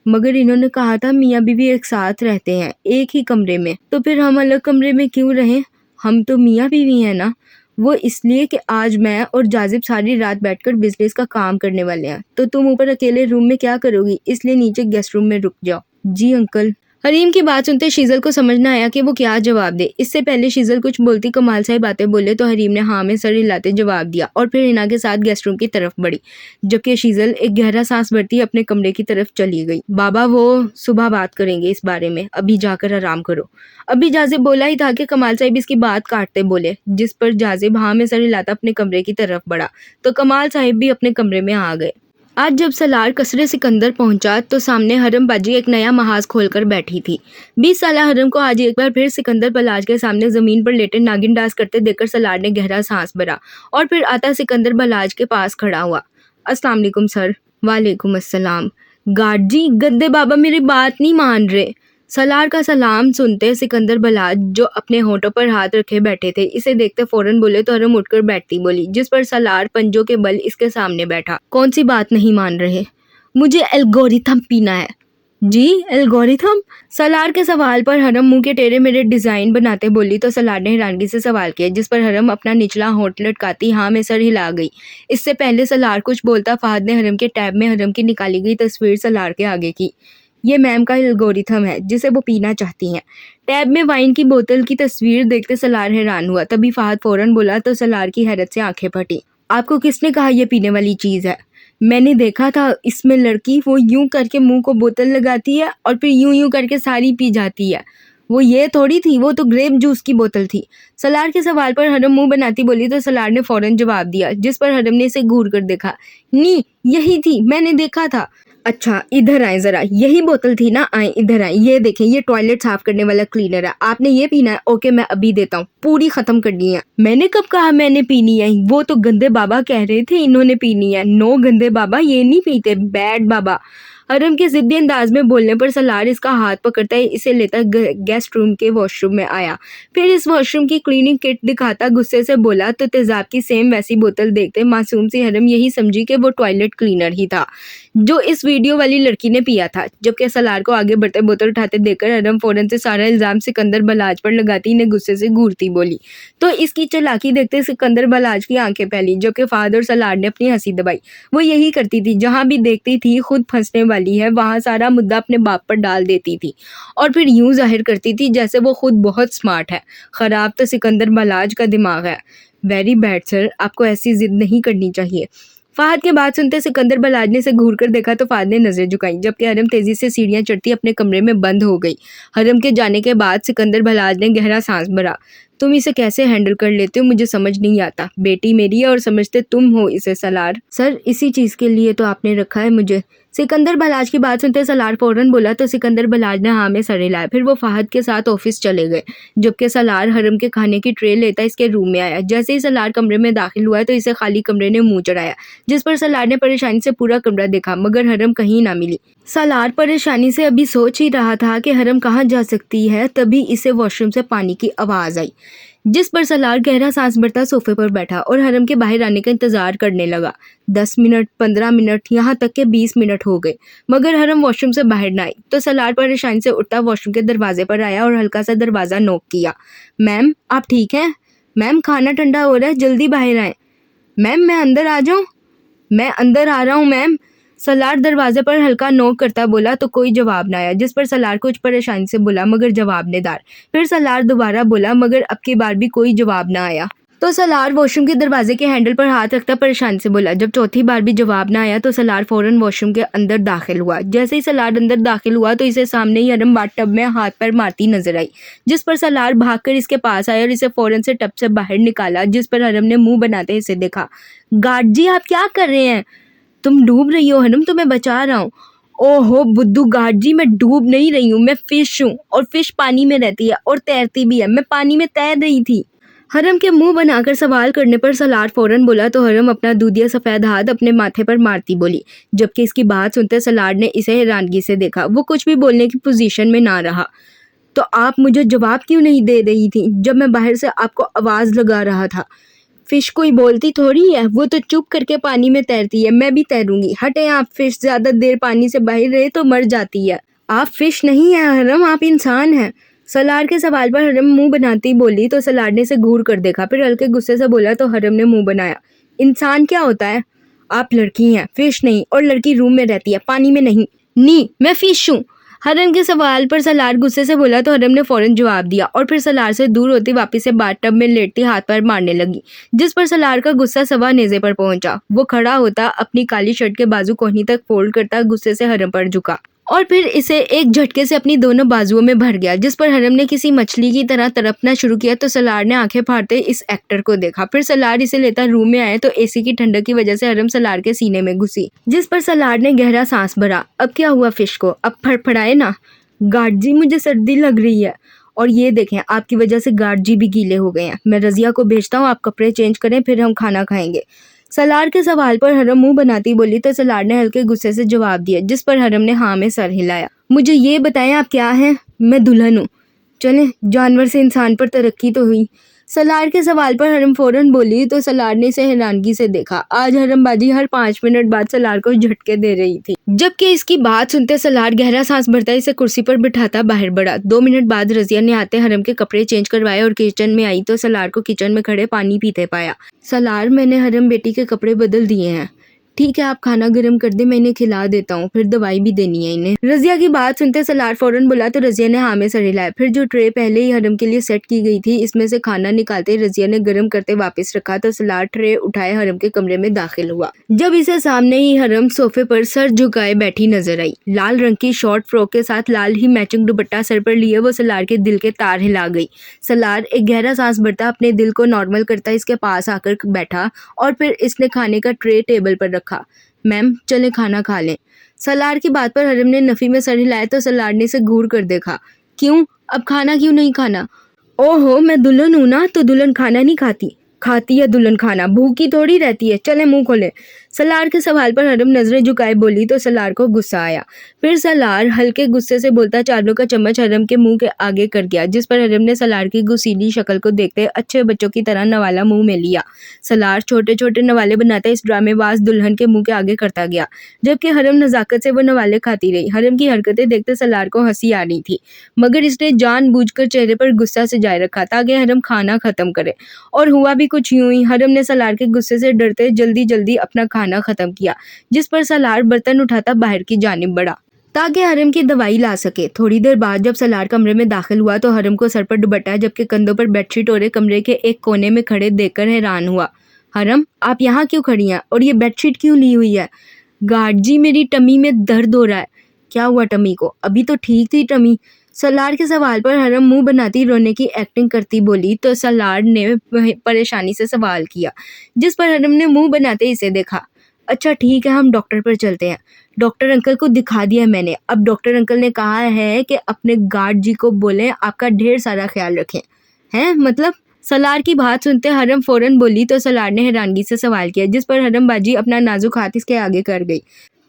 मगर इन्होंने कहा था मियाँ बीवी एक साथ रहते हैं, एक ही कमरे में, तो फिर हम अलग कमरे में क्यों रहें? हम तो मियाँ बीवी हैं ना। वो इसलिए कि आज मैं और जाजिब सारी रात बैठकर बिजनेस का काम करने वाले हैं, तो तुम ऊपर अकेले रूम में क्या करोगी, इसलिए नीचे गेस्ट रूम में रुक जाओ। जी अंकल। हरीम की बात सुनते शीजल को समझ न आया कि वो क्या जवाब दे। इससे पहले शीजल कुछ बोलती कमाल साहिब बातें बोले तो हरीम ने हाँ में सर हिलाते जवाब दिया और फिर हिना के साथ गेस्ट रूम की तरफ बढ़ी, जबकि शीजल एक गहरा सांस भरती अपने कमरे की तरफ चली गई। बाबा, वो सुबह बात करेंगे इस बारे में, अभी जाकर आराम करो। अभी जाजिब बोला ही था कि कमाल साहिब इसकी बात काटते बोले, जिस पर जाजिब हाँ में सर हिलाता अपने कमरे की तरफ बढ़ा तो कमाल साहिब भी अपने कमरे में आ गए। आज जब सलार कसरे सिकंदर पहुंचा तो सामने हरम बाजी एक नया महाज खोलकर बैठी थी। 20 साला हरम को आज एक बार फिर सिकंदर बलाज के सामने जमीन पर लेटे नागिन डांस करते देखकर सलार ने गहरा सांस भरा और फिर आता सिकंदर बलाज के पास खड़ा हुआ। अस्सलाम वालेकुम सर। वालेकुम अस्सलाम। गार्ड जी, गद्दे बाबा मेरी बात नहीं मान रहे। सलार का सलाम सुनते सिकंदर बलाज, जो अपने होठों पर हाथ रखे बैठे थे, इसे देखते फौरन बोले तो हरम उठकर बैठती बोली, जिस पर सलार पंजों के बल इसके सामने बैठा। कौन सी बात नहीं मान रहे? मुझे एल्गोरिथम पीना है। जी, एल्गोरिथम? सलार के सवाल पर हरम मुंह के टेढ़े मेढ़े डिजाइन बनाते बोली तो सलार ने हैरानगी से सवाल किया, जिस पर हरम अपना निचला होंठ लटकाती हाँ में सर हिला गई। इससे पहले सलार कुछ बोलता फहद ने हरम के टैब में हरम की निकाली गई तस्वीर सलार के आगे की। ये मैम का एल्गोरिथम है जिसे वो पीना चाहती हैं। टैब में वाइन की बोतल की तस्वीर देखते सलार हैरान हुआ। तभी फहद फौरन बोला तो सलार की हैरत से आंखें फटी। आपको किसने कहा ये पीने वाली चीज़ है? मैंने देखा था इसमें लड़की वो यूं करके मुंह को बोतल लगाती है और फिर यूं यूं करके सारी पी जाती है। वो ये थोड़ी थी, वो तो ग्रेप जूस की बोतल थी। सलार के सवाल पर हरम मुंह बनाती बोली तो सलार ने फौरन जवाब दिया, जिस पर हरम ने इसे घूर कर देखा। नी, यही थी, मैंने देखा था। अच्छा, इधर आए जरा, यही बोतल थी ना, आए इधर आए, ये देखें, ये टॉयलेट साफ करने वाला क्लीनर है, आपने ये पीना है? ओके, मैं अभी देता हूँ, पूरी खत्म करनी है। मैंने कब कहा मैंने पीनी है? वो तो गंदे बाबा कह रहे थे इन्होंने पीनी है। नो गंदे बाबा ये नहीं पीते, बैड बाबा। हरम के जिद्दी अंदाज में बोलने पर सलार इसका हाथ पकड़ता है इसे लेता गेस्ट रूम के वॉशरूम में आया। फिर इस वॉशरूम की क्लीनिंग किट दिखाता गुस्से से बोला तो तेजाब की सेम वैसी बोतल देखते मासूम सी हरम यही समझी कि वो टॉयलेट क्लीनर ही था जो इस वीडियो वाली लड़की ने पिया था। जबकि सलार को आगे बढ़ते बोतल उठाते देखकर हरम फौरन से सारा इल्जाम सिकंदर बलाज पर लगाती इन्हें गुस्से से घूरती बोली तो इसकी चालाकी देखते सिकंदर बलाज की आंखें फैली, जबकि फादर और सलार ने अपनी हंसी दबाई। वो यही करती थी, जहां भी देखती थी खुद फंसने वाली है वहां सारा मुद्दा अपने बाप पर डाल देती थी और फिर यूं जाहिर करती थी जैसे वो खुद बहुत स्मार्ट है। खराब तो सिकंदर बलाज का दिमाग है। वेरी बैड सर, आपको ऐसी जिद नहीं करनी चाहिए। फहद के बात सुनते सिकंदर बलाज ने से घूर कर देखा तो फहद ने नजर झुकाई, जबकि हरम तेजी से सीढ़ियां चढ़ती अपने कमरे में बंद हो गई। हरम के जाने के बाद सिकंदर बलाज ने गहरा सांस भरा। तुम इसे कैसे हैंडल कर लेते हो मुझे समझ नहीं आता। बेटी मेरी है और समझते तुम हो इसे सलार। सर, इसी चीज के लिए तो आपने रखा है मुझे। सिकंदर बलाज की बात सुनते सलार फौरन बोला तो सिकंदर बलाज ने हाँ में सर हिलाया। फिर वो फहद के साथ ऑफिस चले गए, जबकि सलार हरम के खाने की ट्रे लेता इसके रूम में आया। जैसे ही सलार कमरे में दाखिल हुआ तो इसे खाली कमरे ने मुंह चढ़ाया, जिस पर सलार ने परेशानी से पूरा कमरा देखा मगर हरम कहीं ना मिली। सलार परेशानी से अभी सोच ही रहा था कि हरम कहाँ जा सकती है, तभी इसे वॉशरूम से पानी की आवाज़ आई, जिस पर सलार गहरा सांस भरता सोफे पर बैठा और हरम के बाहर आने का इंतजार करने लगा। 10 मिनट, 15 मिनट, यहाँ तक के 20 मिनट हो गए मगर हरम वॉशरूम से बाहर ना आई। तो सलार परेशानी से उठता वॉशरूम के दरवाजे पर आया और हल्का सा दरवाज़ा नॉक किया। मैम आप ठीक हैं? मैम खाना ठंडा हो रहा है, जल्दी बाहर आए। मैम मैं अंदर आ जाऊँ? मैं अंदर आ रहा हूँ मैम। सलार दरवाजे पर हल्का नॉक करता बोला तो कोई जवाब न आया, जिस पर सलार कुछ परेशानी से बोला मगर जवाब नेदार। फिर सलार दोबारा बोला मगर अब की बार भी कोई जवाब न आया। तो सलार वॉशरूम के दरवाजे के हैंडल पर हाथ रखता परेशानी से बोला। जब चौथी बार भी जवाब न आया तो सलार फौरन वॉशरूम के अंदर दाखिल हुआ। जैसे ही सलार अंदर दाखिल हुआ तो इसे सामने ही हरम बाथटब में हाथ पैर मारती नजर आई, जिस पर सलार भागकर इसके पास आया और इसे फौरन से टब से बाहर निकाला, जिस पर हरम ने मुंह बनाते इसे देखा। गार्ड जी आप क्या कर रहे हैं? तुम डूब रही हो हरम, तुम्हें बचा रहा हूँ। ओहो बुद्धू गार्ड जी, मैं डूब नहीं रही हूँ, मैं फिश हूँ और फिश पानी में रहती है और तैरती भी है। मैं पानी में तैर रही थी। हरम के मुंह बनाकर सवाल करने पर सलार फौरन बोला तो हरम अपना दूधिया सफेद हाथ अपने माथे पर मारती बोली। जबकि इसकी बात सुनते सलार ने इसे हैरानगी से देखा। वो कुछ भी बोलने की पोजीशन में ना रहा। तो आप मुझे जवाब क्यों नहीं दे रही थी जब मैं बाहर से आपको आवाज लगा रहा था? फिश कोई बोलती थोड़ी है, वो तो चुप करके पानी में तैरती है। मैं भी तैरूंगी। हटे आप, फिश ज्यादा देर पानी से बाहर रहे तो मर जाती है। आप फिश नहीं है हरम, आप इंसान हैं। सलार के सवाल पर हरम मुंह बनाती बोली तो सलार ने इसे घूर कर देखा, फिर हल्के गुस्से से बोला तो हरम ने मुंह बनाया। इंसान क्या होता है? आप लड़की हैं, फिश नहीं, और लड़की रूम में रहती है, पानी में नहीं। नी मैं फिश हूँ। हरम के सवाल पर सलार गुस्से से बोला तो हरम ने फौरन जवाब दिया और फिर सलार से दूर होती वापस से बाथटब में लेटती हाथ पैर मारने लगी, जिस पर सलार का गुस्सा सवा नेज़े पर पहुंचा। वो खड़ा होता अपनी काली शर्ट के बाजू कोहनी तक फोल्ड करता गुस्से से हरम पर झुका और फिर इसे एक झटके से अपनी दोनों बाजुओं में भर गया, जिस पर हरम ने किसी मछली की तरह तड़पना शुरू किया। तो सलार ने आंखें फाड़ते इस एक्टर को देखा। फिर सलार इसे लेता रूम में आया तो एसी की ठंडक की वजह से हरम सलार के सीने में घुसी, जिस पर सलार ने गहरा सांस भरा। अब क्या हुआ फिश को? अब फड़फड़ाए ना। गार्ड जी मुझे सर्दी लग रही है और ये देखें आपकी वजह से गार्ड जी भी गीले हो गए हैं। मैं रजिया को भेजता हूँ, आप कपड़े चेंज करें फिर हम खाना खाएंगे। सलार के सवाल पर हरम मुंह बनाती बोली तो सलार ने हल्के गुस्से से जवाब दिया, जिस पर हरम ने हाँ में सर हिलाया। मुझे ये बताएं आप क्या हैं? मैं दुल्हन हूँ। चलें, जानवर से इंसान पर तरक्की तो हुई। सलार के सवाल पर हरम फौरन बोली तो सलार ने इसे हैरानगी से देखा। आज हरमबाजी हर 5 मिनट बाद सलार को झटके दे रही थी। जबकि इसकी बात सुनते सलार गहरा सांस भरता इसे कुर्सी पर बिठाता बाहर बढ़ा। 2 मिनट बाद रजिया ने आते हरम के कपड़े चेंज करवाए और किचन में आई तो सलार को किचन में खड़े पानी पीते पाया। सलार मैंने हरम बेटी के कपड़े बदल दिए हैं। ठीक है आप खाना गर्म कर दे, मैं इन्हें खिला देता हूँ, फिर दवाई भी देनी है इन्हें। रजिया की बात सुनते सलार फौरन बोला तो रजिया ने हाँ में सर हिलाया। फिर जो ट्रे पहले ही हरम के लिए सेट की गई थी इसमें से खाना निकालते रजिया ने गर्म करते वापस रखा तो सलार ट्रे उठाए हरम के कमरे में दाखिल हुआ। जब इसे सामने ही हरम सोफे पर सर झुकाए बैठी नजर आई। लाल रंग की शॉर्ट फ्रॉक के साथ लाल ही मैचिंग दुपट्टा सर पर लिए वो सलार के दिल के तार हिला गई। सलार एक गहरा सांस भरता अपने दिल को नॉर्मल करता इसके पास आकर बैठा और फिर इसने खाने का ट्रे टेबल पर रखा। मैम चले खाना खा लें। सलार की बात पर हरम ने नफी में सर हिलाया तो सलार ने इसे घूर कर देखा। क्यों? अब खाना क्यों नहीं खाना? ओहो मैं दुल्हन हूं ना, तो दुल्हन खाना नहीं खाती। खाती है दुल्हन खाना, भूखी थोड़ी रहती है। चले मुंह खोले। सलार के सवाल पर हरम नजरें झुकाए बोली तो सलार को गुस्सा आया। फिर सलार हल्के गुस्से से बोलता चावलों का चम्मच हरम के मुंह के आगे कर गया, जिस पर हरम ने सलार की गुस्सीली शक्ल को देखते अच्छे बच्चों की तरह नवाला मुंह में लिया। सलार छोटे छोटे नवाले बनाता इस ड्रामेबाज दुल्हन के मुंह के आगे करता गया, जबकि हरम नजाकत से वो नवाले खाती रही। हरम की हरकतें देखते सलार को हंसी आ रही थी मगर इसने जानबूझकर चेहरे पर गुस्सा सजाए रखा ताकि हरम खाना खत्म करे। और हुआ भी कुछ यूं ही। हरम ने सलार के गुस्से से डरते जल्दी जल्दी अपना खाना खत्म किया, जिस पर सलार बर्तन उठाता बाहर की जानिब बढ़ा ताकि हरम की दवाई ला सके। थोड़ी देर बाद जब सलार कमरे में दाखिल हुआ तो हरम को सर पर दुपट्टा जबकि कंधों पर बेडशीट ओढ़े कमरे के एक कोने में खड़े देखकर हैरान हुआ। हरम आप यहाँ क्यों खड़ी हैं और ये बेडशीट क्यों ली हुई है? गार्ड जी मेरी टमी में दर्द हो रहा है। क्या हुआ टमी को? अभी तो ठीक थी टमी। सलार के सवाल पर हरम मुंह बनाती रोने की एक्टिंग करती बोली तो सलार ने परेशानी से सवाल किया, जिस पर हरम ने मुंह बनाते इसे देखा। अच्छा ठीक है, हम डॉक्टर पर चलते हैं। डॉक्टर अंकल को दिखा दिया मैंने। अब डॉक्टर अंकल ने कहा है कि अपने गार्ड जी को बोलें आपका ढेर सारा ख्याल रखें। हैं मतलब? सलार की बात सुनते हरम फौरन बोली तो सलार ने हैरानगी से सवाल किया, जिस पर हरम बाजी अपना नाजुक हाथ इसके आगे कर गई।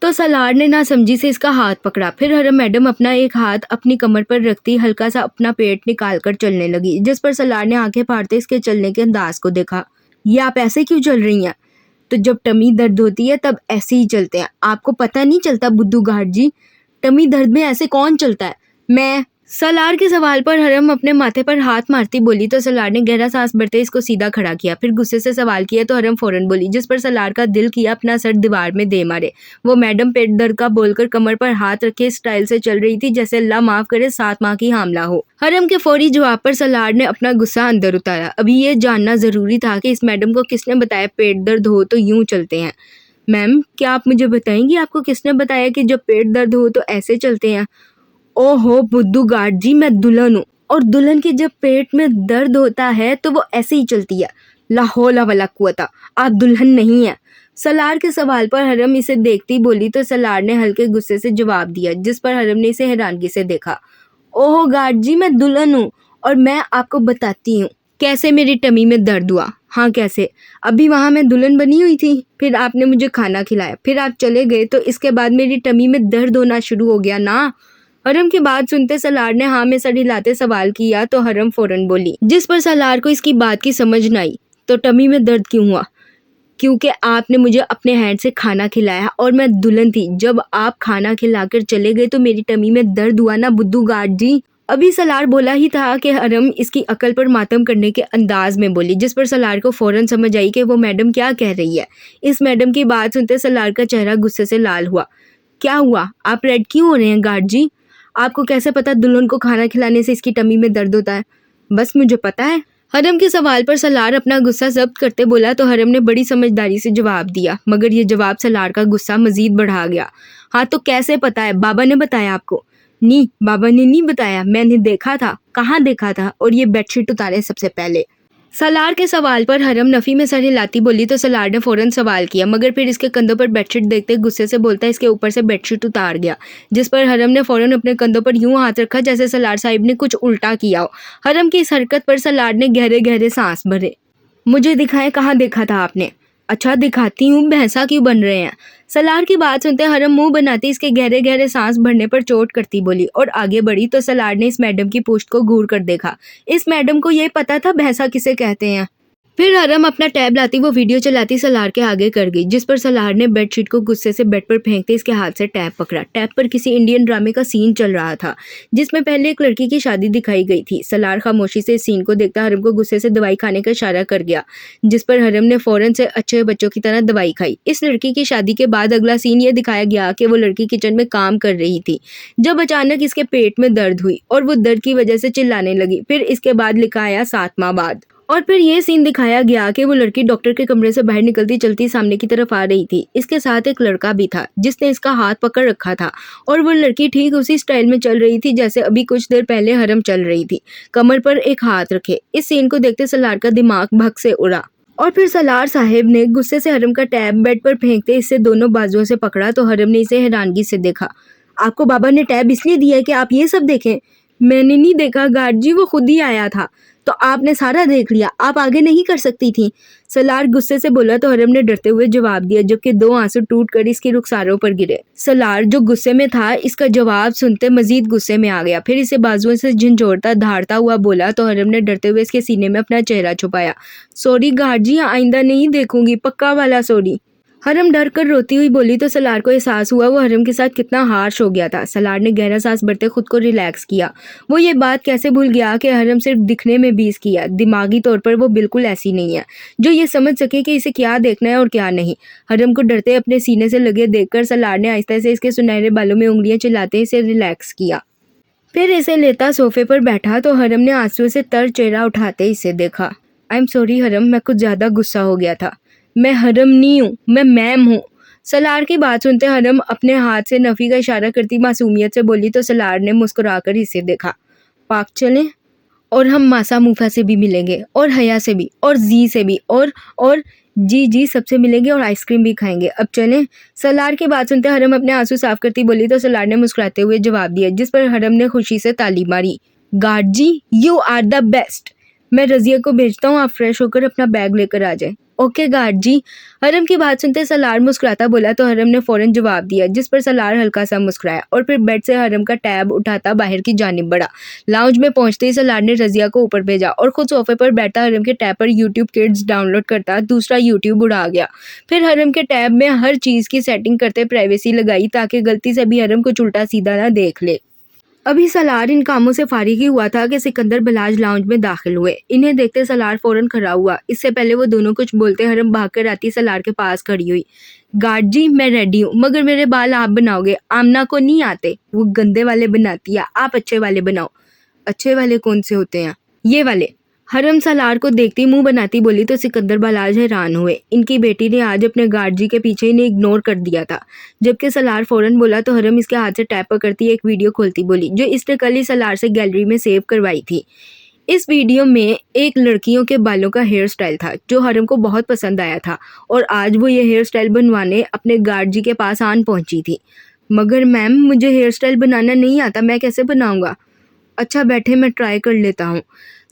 तो सलार ने नासमझी से इसका हाथ पकड़ा। फिर हरम मैडम अपना एक हाथ अपनी कमर पर रखती हल्का सा अपना पेट निकाल कर चलने लगी, जिस पर सलार ने आंखें फाड़ते इसके चलने के अंदाज को देखा। ये आप ऐसे क्यों चल रही हैं? तो जब टमी दर्द होती है तब ऐसे ही चलते हैं। आपको पता नहीं चलता बुद्धू घाट जी? टमी दर्द में ऐसे कौन चलता है? मैं। सलार के सवाल पर हरम अपने माथे पर हाथ मारती बोली तो सलार ने गहरा सांस भरते इसको सीधा खड़ा किया। फिर गुस्से से सवाल किया तो हरम फौरन बोली, जिस पर सलार का दिल किया अपना सर दीवार में दे मारे। वो मैडम पेट दर्द का बोलकर कमर पर हाथ रखे स्टाइल से चल रही थी जैसे अल्लाह माफ करे 7 माह की हामला हो। हरम के फौरी जवाब पर सलार ने अपना गुस्सा अंदर उतारा। अभी ये जानना जरूरी था कि इस मैडम को किसने बताया पेट दर्द हो तो यूं चलते हैं। मैम, क्या आप मुझे बताएंगी आपको किसने बताया कि जब पेट दर्द हो तो ऐसे चलते हैं? ओहो बुद्धू गार्ड जी, मैं दुल्हन हूँ और दुल्हन के जब पेट में दर्द होता है तो वो ऐसे ही चलती है। ला हौला वला कुव्वता, आप दुल्हन नहीं है। सलार के सवाल पर हरम इसे देखती बोली तो सलार ने हल्के गुस्से से जवाब दिया, जिस पर हरम ने इसे हैरानगी से देखा। ओहो गार्ड जी, मैं दुल्हन हूँ और मैं आपको बताती हूँ कैसे मेरी टमी में दर्द हुआ। हाँ कैसे? अभी वहाँ मैं दुल्हन बनी हुई थी, फिर आपने मुझे खाना खिलाया, फिर आप चले गए तो इसके बाद मेरी टमी में दर्द होना शुरू हो गया ना। हरम की बात सुनते सलार ने हाँ में सर हिलाते सवाल किया तो हरम फौरन बोली, जिस पर सलार को इसकी बात की समझ न आई। तो टमी में दर्द क्यों हुआ? क्योंकि आपने मुझे अपने हैंड से खाना खिलाया और मैं दुल्हन थी। जब आप खाना खिलाकर चले गए तो मेरी टमी में दर्द हुआ ना बुद्धू गार्ड जी। अभी सलार बोला ही था कि हरम इसकी अकल पर मातम करने के अंदाज में बोली, जिस पर सलार को फौरन समझ आई कि वो मैडम क्या कह रही है। इस मैडम की बात सुनते सलार का चेहरा गुस्से से लाल हुआ। क्या हुआ? आप रेड क्यों हो रहे हैं गार्ड जी? आपको कैसे पता दुल्हन को खाना खिलाने से इसकी टमी में दर्द होता है? बस मुझे पता है। हरम के सवाल पर सलार अपना गुस्सा जब्त करते बोला तो हरम ने बड़ी समझदारी से जवाब दिया, मगर ये जवाब सलार का गुस्सा मजीद बढ़ा गया। हाँ तो कैसे पता है? बाबा ने बताया आपको? नहीं, बाबा ने नहीं बताया, मैंने देखा था। कहाँ देखा था? और ये बेडशीट उतारे सबसे पहले। सलार के सवाल पर हरम नफी में सर हिलाती बोली तो सलार ने फौरन सवाल किया, मगर फिर इसके कंधों पर बेडशीट देखते गुस्से से बोलता इसके ऊपर से बेडशीट उतार गया, जिस पर हरम ने फौरन अपने कंधों पर यूं हाथ रखा जैसे सलार साहिब ने कुछ उल्टा किया हो। हरम की इस हरकत पर सलार ने गहरे गहरे सांस भरे। मुझे दिखाएं, कहाँ देखा था आपने? अच्छा दिखाती हूँ, भैंसा क्यों बन रहे हैं? सलार की बात सुनते हरम मुंह बनाती इसके गहरे गहरे सांस भरने पर चोट करती बोली और आगे बढ़ी तो सलार ने इस मैडम की पूंछ को घूर कर देखा। इस मैडम को ये पता था भैंसा किसे कहते हैं। फिर हरम अपना टैब लाती वो वीडियो चलाती सलार के आगे कर गई, जिस पर सलार ने बेडशीट को गुस्से से बेड पर फेंकते इसके हाथ से टैब पकड़ा। टैब पर किसी इंडियन ड्रामे का सीन चल रहा था जिसमें पहले एक लड़की की शादी दिखाई गई थी। सलार खामोशी से इस सीन को देखता हरम को गुस्से से दवाई खाने का इशारा कर गया, जिस पर हरम ने फौरन से अच्छे बच्चों की तरह दवाई खाई। इस लड़की की शादी के बाद अगला सीन ये दिखाया गया कि वो लड़की किचन में काम कर रही थी जब अचानक इसके पेट में दर्द हुई और वो दर्द की वजह से चिल्लाने लगी। फिर इसके बाद लिखा आया 7 माह बाद और फिर ये सीन दिखाया गया कि वो लड़की डॉक्टर के कमरे से बाहर निकलती चलती सामने की तरफ आ रही थी। इसके साथ एक लड़का भी था जिसने इसका हाथ पकड़ रखा था और वो लड़की ठीक उसी स्टाइल में चल रही थी जैसे अभी कुछ देर पहले हरम चल रही थी, कमर पर एक हाथ रखे। इस सीन को देखते सलार का दिमाग भग से उड़ा और फिर सलार साहिब ने गुस्से से हरम का टैब बेड पर फेंकते इससे दोनों बाजुओं से पकड़ा तो हरम ने इसे हैरानगी से देखा। आपको बाबा ने टैब इसलिए दिया है कि आप ये सब देखें? मैंने नहीं देखा गार्ड जी, वो खुद ही आया था। तो आपने सारा देख लिया, आप आगे नहीं कर सकती थी? सलार गुस्से से बोला तो हरम ने डरते हुए जवाब दिया, जबकि 2 आंसू टूट कर इसकी रुखसारों पर गिरे। सलार जो गुस्से में था इसका जवाब सुनते मजीद गुस्से में आ गया। फिर इसे बाजुओं से झंझोड़ता धारता हुआ बोला तो हरम ने डरते हुए इसके सीने में अपना चेहरा छुपाया। सॉरी गार्ड जी, आइंदा नहीं देखूंगी, पक्का वाला सॉरी। हरम डर कर रोती हुई बोली तो सलार को एहसास हुआ वो हरम के साथ कितना हार्श हो गया था। सलार ने गहरा सांस भरते खुद को रिलैक्स किया। वो ये बात कैसे भूल गया कि हरम सिर्फ दिखने में 20 की है, दिमागी तौर पर वो बिल्कुल ऐसी नहीं है जो ये समझ सके कि इसे क्या देखना है और क्या नहीं। हरम को डरते अपने सीने से लगे देखकर सलार ने आहिस्ता से इसके सुनहरे बालों में उंगलियां चलाते इसे रिलैक्स किया। फिर इसे लेता सोफे पर बैठा तो हरम ने आंसू से तर चेहरा उठाते इसे देखा। आई एम सॉरी हरम, मैं कुछ ज्यादा गुस्सा हो गया था। मैं हरम नहीं हूँ, मैं मैम हूँ। सलार की बात सुनते हरम अपने हाथ से नफी का इशारा करती मासूमियत से बोली तो सलार ने मुस्कुराकर इसे देखा। पाक चलें और हम मासा मुफा से भी मिलेंगे और हया से भी और जी से भी और जी जी, सबसे मिलेंगे और आइसक्रीम भी खाएंगे। अब चलें। सलार की बात सुनते हरम अपने आंसू साफ करती बोली तो सलार ने मुस्कुराते हुए जवाब दिया, जिस पर हरम ने खुशी से ताली मारी। Guard ji, you are the best. मैं रजिया को भेजता हूँ, आप फ्रेश होकर अपना बैग लेकर आ जाए। ओके गार्ड जी। हरम की बात सुनते सलार मुस्कुराता बोला तो हरम ने फौरन जवाब दिया, जिस पर सलार हल्का सा मुस्कुराया और फिर बेड से हरम का टैब उठाता बाहर की जानिब बढ़ा। लाउंज में पहुंचते ही सलार ने रजिया को ऊपर भेजा और खुद सोफे पर बैठा हरम के टैब पर यूट्यूब किड्स डाउनलोड करता दूसरा यूट्यूब उड़ा गया। फिर हरम के टैब में हर चीज़ की सेटिंग करते प्राइवेसी लगाई ताकि गलती से भी हरम कुछ उल्टा सीधा ना देख ले। अभी सलार इन कामों से फारिग ही हुआ था कि सिकंदर बलाज लाउंज में दाखिल हुए। इन्हें देखते सलार फौरन खड़ा हुआ। इससे पहले वो दोनों कुछ बोलते हरम भागकर आती सलार के पास खड़ी हुई। गार्ड जी, मैं रेडी हूँ, मगर मेरे बाल आप बनाओगे, आमना को नहीं आते, वो गंदे वाले बनाती है, आप अच्छे वाले बनाओ। अच्छे वाले कौन से होते हैं? ये वाले। हरम सलार को देखती मुंह बनाती बोली तो सिकंदर बलाज हैरान हुए। इनकी बेटी ने आज अपने गार्ड जी के पीछे इन्हें इग्नोर कर दिया था। जबकि सलार फौरन बोला तो हरम इसके हाथ से टैप पकड़ती एक वीडियो खोलती बोली, जो इसने कल ही सलार से गैलरी में सेव करवाई थी। इस वीडियो में एक लड़कियों के बालों का हेयर स्टाइल था जो हरम को बहुत पसंद आया था और आज वो ये हेयर स्टाइल बनवाने अपने गार्ड जी के पास आन पहुंची थी। मगर मैम, मुझे हेयर स्टाइल बनाना नहीं आता, मैं कैसे बनाऊंगा? अच्छा बैठे, मैं ट्राई कर लेता हूँ।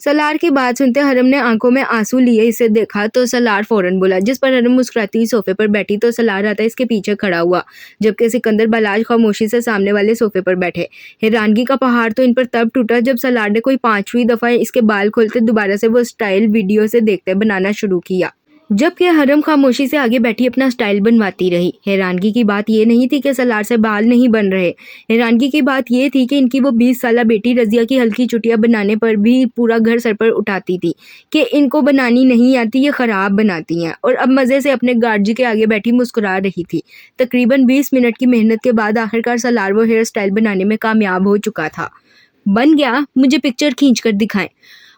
सलार की बात सुनते हरम ने आंखों में आंसू लिए इसे देखा तो सलार फौरन बोला, जिस पर हरम मुस्कुराती हुई सोफे पर बैठी तो सलार आता इसके पीछे खड़ा हुआ, जबकि सिकंदर बलाज खामोशी से सामने वाले सोफे पर बैठे। हैरानगी का पहाड़ तो इन पर तब टूटा जब सलार ने कोई 5वीं दफा इसके बाल खोलते दोबारा से वो स्टाइल वीडियो से देखते बनाना शुरू किया, जबकि हरम खामोशी से आगे बैठी अपना स्टाइल बनवाती रही। हैरानगी की बात ये नहीं थी कि सलार से बाल नहीं बन रहे। हैरानगी की बात ये थी कि इनकी वो 20 साला बेटी रजिया की हल्की चुटिया बनाने पर भी पूरा घर सर पर उठाती थी कि इनको बनानी नहीं आती, ये खराब बनाती हैं, और अब मज़े से अपने गार्ड जी के आगे बैठी मुस्कुरा रही थी। तकरीबन 20 मिनट की मेहनत के बाद आखिरकार सलार वो हेयर स्टाइल बनाने में कामयाब हो चुका था। बन गया, मुझे पिक्चर खींच कर दिखाएं।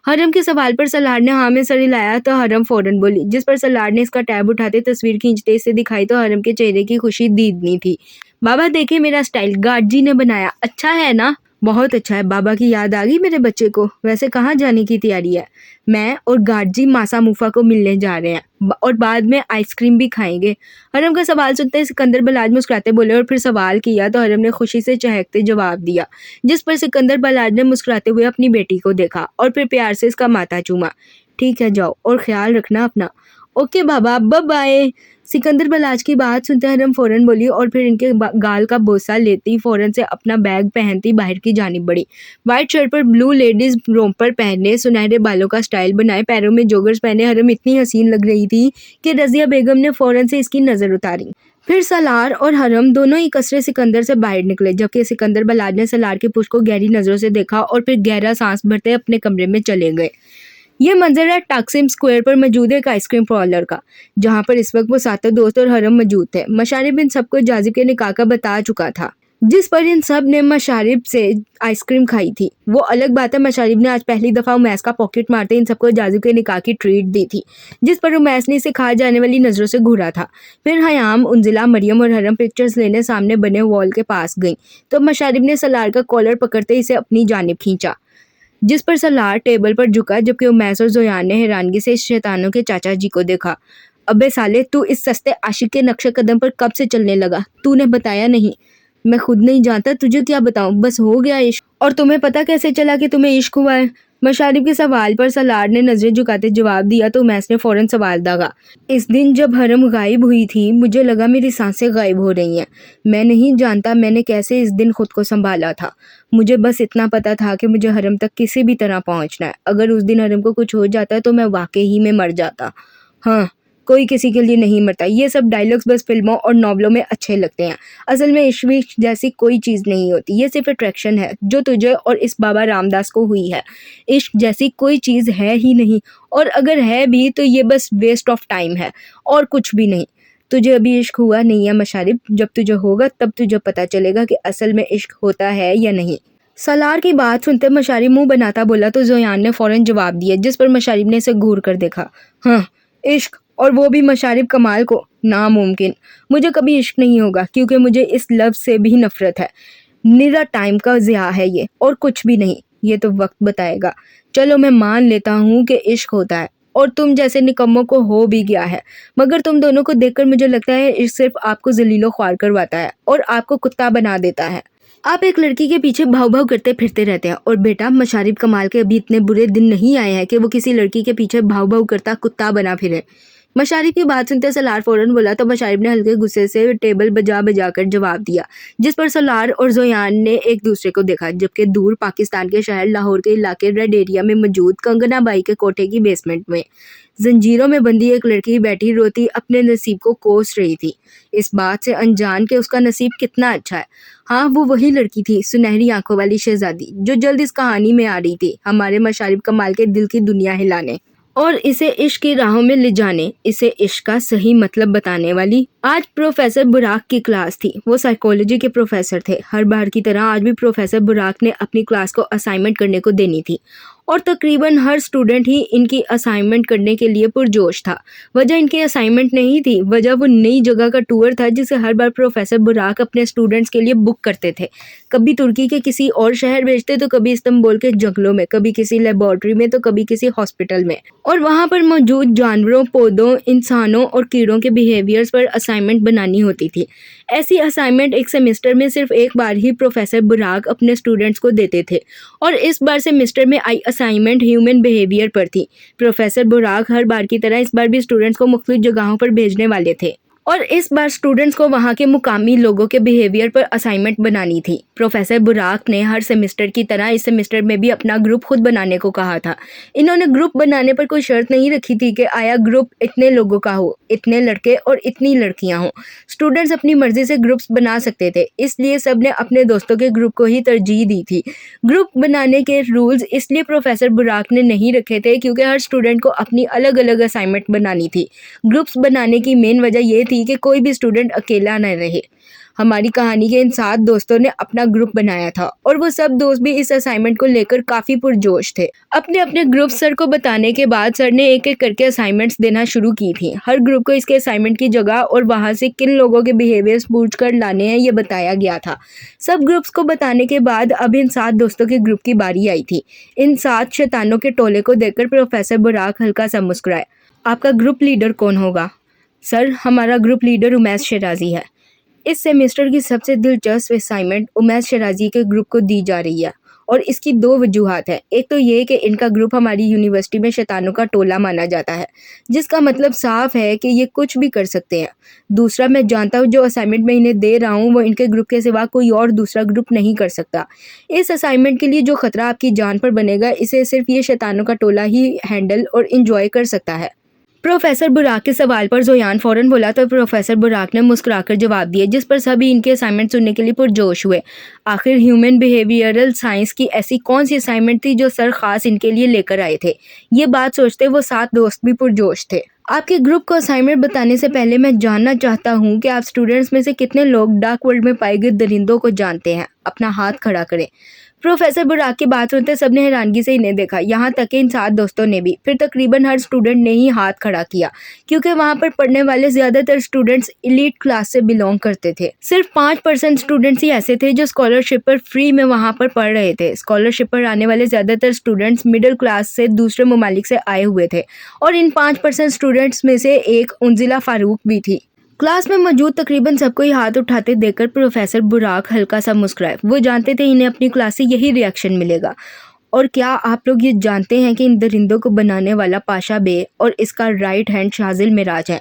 हरम के सवाल पर सलार ने हाँ में सर हिलाया तो हरम फौरन बोली, जिस पर सलार ने इसका टैब उठाते तस्वीर खींचते इसे दिखाई तो हरम के चेहरे की खुशी दीदनी थी। बाबा देखे मेरा स्टाइल, गार्ड जी ने बनाया, अच्छा है ना? बहुत अच्छा है। बाबा की याद आ गई मेरे बच्चे को। वैसे कहाँ जाने की तैयारी है? मैं और गार्ड जी मासा मुफा को मिलने जा रहे हैं और बाद में आइसक्रीम भी खाएंगे। हरम का सवाल सुनते ही सिकंदर बलाज मुस्कुराते बोले और फिर सवाल किया तो हरम ने खुशी से चहकते जवाब दिया, जिस पर सिकंदर बलाज ने मुस्कुराते हुए अपनी बेटी को देखा और फिर प्यार से इसका माथा चूमा। ठीक है, जाओ और ख्याल रखना अपना। ओके बाबा, बाय बाय। सिकंदर बलाज की बात सुनते हरम फौरन बोली और फिर इनके गाल का बोसा लेती फौरन से अपना बैग पहनती बाहर की जानिब बढ़ी। व्हाइट शर्ट पर ब्लू लेडीज रोम्पर पहने, सुनहरे बालों का स्टाइल बनाए, पैरों में जोगर्स पहने हरम इतनी हसीन लग रही थी कि रजिया बेगम ने फौरन से इसकी नज़र उतारी। फिर सलार और हरम दोनों ही कसरे सिकंदर से बाहर निकले, जबकि सिकंदर बलाज ने सलार की पुष्ट को गहरी नज़रों से देखा और फिर गहरा सांस भरते अपने कमरे में चले गए। ये मंजर है टाक्सिम स्क्वायर पर मौजूद एक आइसक्रीम पार्लर का, जहां पर इस वक्त वो सातों दोस्त और हरम मौजूद थे। मशारिब इन सबको जाजिब के निकाह का बता चुका था, जिस पर इन सब ने मशारिब से आइसक्रीम खाई थी। वो अलग बात है, मशारिब ने आज पहली दफ़ा उमैस का पॉकेट मारते इन सबको जाजिब के निकाह की ट्रीट दी थी, जिस पर उमैस ने इसे खाए जाने वाली नज़रों से घूरा था। फिर हयाम, उंजिला, मरियम और हरम पिक्चर्स लेने सामने बने वॉल के पास गई तो मशारिब ने सलार का कॉलर पकड़ते इसे अपनी जानिब खींचा, जिस पर सलार टेबल पर झुका, जबकि उमैस और जोयान ने हैरानगी से इस शैतानों के चाचा जी को देखा। अबे साले, तू इस सस्ते आशिक के नक्शे कदम पर कब से चलने लगा? तूने बताया नहीं। मैं खुद नहीं जानता, तुझे क्या बताऊं, बस हो गया इश्क। और तुम्हें पता कैसे चला कि तुम्हें इश्क हुआ है? मशारिब के सवाल पर सलार ने नजरें झुकाते जवाब दिया तो उमैस ने फौरन सवाल दागा। इस दिन जब हरम गायब हुई थी मुझे लगा मेरी सांसें गायब हो रही हैं। मैं नहीं जानता मैंने कैसे इस दिन खुद को संभाला था। मुझे बस इतना पता था कि मुझे हरम तक किसी भी तरह पहुंचना है। अगर उस दिन हरम को कुछ हो जाता तो मैं वाकई ही में मर जाता। हाँ, कोई किसी के लिए नहीं मरता। ये सब डायलॉग्स बस फिल्मों और नॉवलों में अच्छे लगते हैं। असल में इश्क विश्क जैसी कोई चीज़ नहीं होती। ये सिर्फ अट्रैक्शन है जो तुझे और इस बाबा रामदास को हुई है। इश्क जैसी कोई चीज़ है ही नहीं, और अगर है भी तो ये बस वेस्ट ऑफ टाइम है और कुछ भी नहीं। तुझे अभी इश्क हुआ नहीं है मशारिब, जब तुझे होगा तब तुझे पता चलेगा कि असल में इश्क होता है या नहीं। सलार की बात सुनते मशारिब मुंह बनाता बोला तो जोयान ने फौरन जवाब दिया, जिस पर मशारिब ने इसे घूर कर देखा। हाँ, इश्क, और वो भी मशारिब कमाल को? नामुमकिन। मुझे कभी इश्क नहीं होगा, क्योंकि मुझे इस लफ्ज़ से भी नफरत है। निरा टाइम का ज़िया है ये, और कुछ भी नहीं। ये तो वक्त बताएगा। चलो मैं मान लेता हूँ कि इश्क होता है, और तुम जैसे निकम्मों को हो भी गया है, मगर तुम दोनों को देखकर मुझे लगता है इश्क सिर्फ आपको ज़लीलो ख्वार करवाता है और आपको कुत्ता बना देता है। आप एक लड़की के पीछे भाव-भाव करते फिरते रहते हैं और बेटा मशारिब कमाल के अभी इतने बुरे दिन नहीं आए हैं कि वो किसी लड़की के पीछे भाव-भाव करता कुत्ता बना फिरे। मशारिब की बात सुनते सलार फौरन बोला तो मशारिब ने हल्के गुस्से से टेबल बजा कर जवाब दिया, जिस पर सलार और जोयान ने एक दूसरे को देखा, जबकि दूर पाकिस्तान के शहर लाहौर के इलाके रेड एरिया में मौजूद कंगना बाई के कोठे की बेसमेंट में जंजीरों में बंधी एक लड़की बैठी रोती अपने नसीब को कोस रही थी, इस बात से अनजान के उसका नसीब कितना अच्छा है। हाँ, वो वही लड़की थी, सुनहरी आंखों वाली शहजादी, जो जल्द इस कहानी में आ रही थी हमारे मशारिब कमाल के दिल की दुनिया हिलाने और इसे इश्क की राहों में ले जाने, इसे इश्क का सही मतलब बताने वाली। आज प्रोफेसर बुराक की क्लास थी। वो साइकोलॉजी के प्रोफेसर थे। हर बार की तरह आज भी प्रोफेसर बुराक ने अपनी क्लास को असाइनमेंट करने को देनी थी और तकरीबन हर स्टूडेंट ही इनकी असाइनमेंट करने के लिए पुरजोश था। वजह इनकी असाइनमेंट नहीं थी, वजह वो नई जगह का टूर था जिसे हर बार प्रोफेसर बुराक अपने स्टूडेंट्स के लिए बुक करते थे। कभी तुर्की के किसी और शहर भेजते तो कभी इस्तांबुल के जंगलों में, कभी किसी लेबोरेटरी में तो कभी किसी हॉस्पिटल में, और वहाँ पर मौजूद जानवरों, पौधों, इंसानों और कीड़ों के बिहेवियर्स पर असाइनमेंट बनानी होती थी। ऐसी असाइनमेंट एक सेमेस्टर में सिर्फ एक बार ही प्रोफेसर बुराक अपने स्टूडेंट्स को देते थे और इस बार सेमेस्टर में आई असाइनमेंट ह्यूमन बिहेवियर पर थी। प्रोफेसर बुराक हर बार की तरह इस बार भी स्टूडेंट्स को मुख्तलिफ जगहों पर भेजने वाले थे और इस बार स्टूडेंट्स को वहाँ के मुकामी लोगों के बिहेवियर पर असाइनमेंट बनानी थी। प्रोफेसर बुराक ने हर सेमेस्टर की तरह इस सेमेस्टर में भी अपना ग्रुप खुद बनाने को कहा था। इन्होंने ग्रुप बनाने पर कोई शर्त नहीं रखी थी कि आया ग्रुप इतने लोगों का हो, इतने लड़के और इतनी लड़कियां हों। स्टूडेंट्स अपनी मर्जी से ग्रुप्स बना सकते थे, इसलिए सब ने अपने दोस्तों के ग्रुप को ही तरजीह दी थी। ग्रुप बनाने के रूल्स इसलिए प्रोफेसर बुराक ने नहीं रखे थे क्योंकि हर स्टूडेंट को अपनी अलग अलग असाइनमेंट बनानी थी। ग्रुप्स बनाने की मेन वजह यह थी कि कोई भी स्टूडेंट अकेला न रहे। हमारी कहानी के इन 7 दोस्तों ने अपना ग्रुप बनाया था और वो सब दोस्त भी इस असाइनमेंट को लेकर काफी पुरजोश थे। अपने अपने ग्रुप सर को बताने के बाद सर ने एक एक करके असाइनमेंट्स देना शुरू की थी। हर ग्रुप को इसके असाइनमेंट की जगह और वहां से किन लोगों के बिहेवियर्स पूछ कर लाने हैं ये बताया गया था। सब ग्रुप्स को बताने के बाद अब इन 7 दोस्तों के ग्रुप की बारी आई थी। इन 7 शैतानों के टोले को देखकर प्रोफेसर बुराक हल्का सा मुस्कुराए। आपका ग्रुप लीडर कौन होगा? सर, हमारा ग्रुप लीडर उमैस शराजी है। इस सेमेस्टर की सबसे दिलचस्प असाइनमेंट उमैस शराजी के ग्रुप को दी जा रही है और इसकी 2 वजूहात हैं। एक तो ये कि इनका ग्रुप हमारी यूनिवर्सिटी में शैतानों का टोला माना जाता है, जिसका मतलब साफ है कि ये कुछ भी कर सकते हैं। दूसरा, मैं जानता हूँ जो असाइनमेंट मैं इन्हें दे रहा हूँ वो इनके ग्रुप के सिवा कोई और दूसरा ग्रुप नहीं कर सकता। इस असाइनमेंट के लिए जो खतरा आपकी जान पर बनेगा, इसे सिर्फ ये शैतानों का टोला ही हैंडल और इंजॉय कर सकता है। प्रोफेसर बुराक के सवाल पर जोयान फौरन बोला तो प्रोफेसर बुराक ने मुस्कुराकर जवाब दिया, जिस पर सभी इनके असाइनमेंट सुनने के लिए पुरजोश हुए। आखिर ह्यूमन बिहेवियरल साइंस की ऐसी कौन सी असाइनमेंट थी जो सर खास इनके लिए लेकर आए थे? ये बात सोचते वो 7 दोस्त भी पुरजोश थे। आपके ग्रुप को असाइनमेंट बताने से पहले मैं जानना चाहता हूँ कि आप स्टूडेंट्स में से कितने लोग डार्क वर्ल्ड में पाए गए दरिंदों को जानते हैं? अपना हाथ खड़ा करें। प्रोफेसर बुराक की बात सुनते सबने हैरानगी से इन्हें देखा, यहाँ तक कि इन 7 दोस्तों ने भी। फिर तकरीबन हर स्टूडेंट ने ही हाथ खड़ा किया क्योंकि वहाँ पर पढ़ने वाले ज़्यादातर स्टूडेंट्स एलीट क्लास से बिलोंग करते थे। सिर्फ 5% स्टूडेंट्स ही ऐसे थे जो स्कॉलरशिप पर फ्री में वहाँ पर पढ़ रहे थे। स्कॉलरशिप पर आने वाले ज़्यादातर स्टूडेंट्स मिडिल क्लास से दूसरे ममालिक से आए हुए थे और इन 5% स्टूडेंट्स में से एक उंजिला फारूक भी थी। क्लास में मौजूद तकरीबन सबको ही हाथ उठाते देखकर प्रोफेसर बुराक हल्का सा मुस्कुराए। वो जानते थे इन्हें अपनी क्लास से यही रिएक्शन मिलेगा। और क्या आप लोग ये जानते हैं कि इन दरिंदों को बनाने वाला पाशा बे और इसका राइट हैंड शाजिल मिराज है?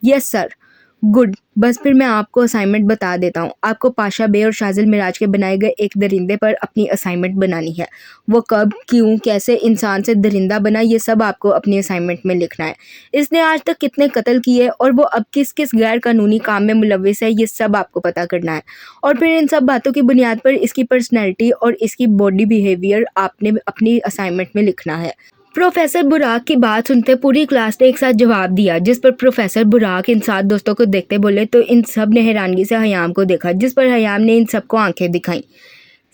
Yes sir. गुड, बस फिर मैं आपको असाइनमेंट बता देता हूँ। आपको पाशा बे और शाजिल मिराज के बनाए गए एक दरिंदे पर अपनी असाइनमेंट बनानी है। वो कब, क्यों, कैसे इंसान से दरिंदा बना, ये सब आपको अपनी असाइनमेंट में लिखना है। इसने आज तक कितने कत्ल किए और वो अब किस किस गैर कानूनी काम में मुलविस है, ये सब आपको पता करना है। और फिर इन सब बातों की बुनियाद पर इसकी पर्सनैलिटी और इसकी बॉडी बिहेवियर आपने अपनी असाइनमेंट में लिखना है। प्रोफेसर बुराक की बात सुनते पूरी क्लास ने एक साथ जवाब दिया, जिस पर प्रोफेसर बुराक इन 7 दोस्तों को देखते बोले तो इन सब ने हैरानगी से हयाम को देखा, जिस पर हयाम ने इन सबको आंखें दिखाईं।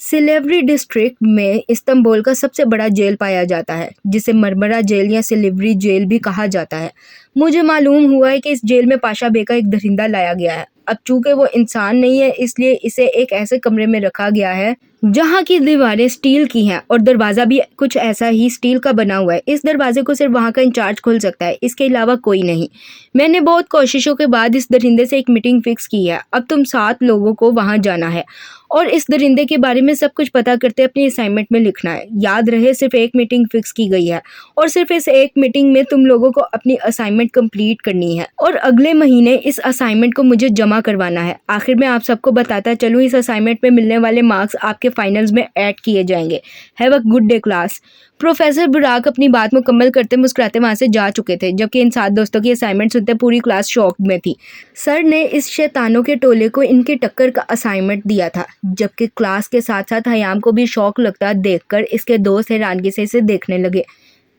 सिलेवरी डिस्ट्रिक्ट में इस्तांबुल का सबसे बड़ा जेल पाया जाता है, जिसे मरमरा जेल या सिलेवरी जेल भी कहा जाता है। मुझे मालूम हुआ है कि इस जेल में पाशा बे का एक दरिंदा लाया गया है अब चूंकि वो इंसान नहीं है इसलिए इसे एक ऐसे कमरे में रखा गया है जहाँ की दीवारें स्टील की हैं और दरवाज़ा भी कुछ ऐसा ही स्टील का बना हुआ है। इस दरवाजे को सिर्फ वहाँ का इंचार्ज खोल सकता है, इसके अलावा कोई नहीं। मैंने बहुत कोशिशों के बाद इस दरिंदे से एक मीटिंग फिक्स की है। अब तुम 7 लोगों को वहाँ जाना है और इस दरिंदे के बारे में सब कुछ पता करते अपनी असाइनमेंट में लिखना है। याद रहे सिर्फ एक मीटिंग फिक्स की गई है और सिर्फ इस एक मीटिंग में तुम लोगों को अपनी असाइनमेंट कंप्लीट करनी है और अगले महीने इस असाइनमेंट को मुझे जमा करवाना है। आखिर में आप सबको बताता चलूँ, इस असाइनमेंट में मिलने वाले मार्क्स आपके फाइनल्स में ऐड किए जाएंगे। Have a good day class. Professor बुराक अपनी बात मुकम्मल करते मुस्कुराते वहां से जा चुके थे, जबकि इन 7 दोस्तों की असाइनमेंट सुनते पूरी क्लास शॉक में थी। सर ने इस शैतानों के टोले को इनके टक्कर का असाइनमेंट दिया था, जबकि क्लास के साथ साथ हयाम को भी शौक लगता देखकर इसके दोस्त हैरानगी से इसे देखने लगे।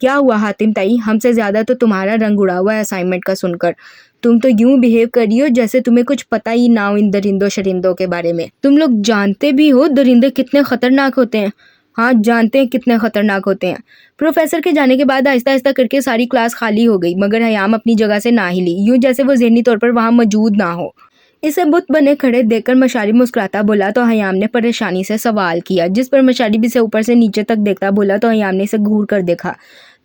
क्या हुआ हातिम ताई, हमसे ज्यादा तो तुम्हारा रंग उड़ा हुआ है असाइनमेंट का सुनकर। तुम तो यूं बिहेव कर रही हो जैसे तुम्हें कुछ पता ही ना हो इन दरिंदों शरिंदों के बारे में। तुम लोग जानते भी हो दरिंदे कितने खतरनाक होते हैं। हाँ, जानते हैं कितने खतरनाक होते हैं। प्रोफेसर के जाने के बाद आहिस्ता आहिस्ता करके सारी क्लास खाली हो गई, मगर हयाम अपनी जगह से ना हिली, यूं जैसे वो ज़हनी तौर पर वहां मौजूद ना हो। इसे बुत बने खड़े देखकर मशारी मुस्कुराता बोला तो हयाम ने परेशानी से सवाल किया, जिस पर मशारी भी से ऊपर से नीचे तक देखता बोला तो हयाम ने इसे घूर कर देखा।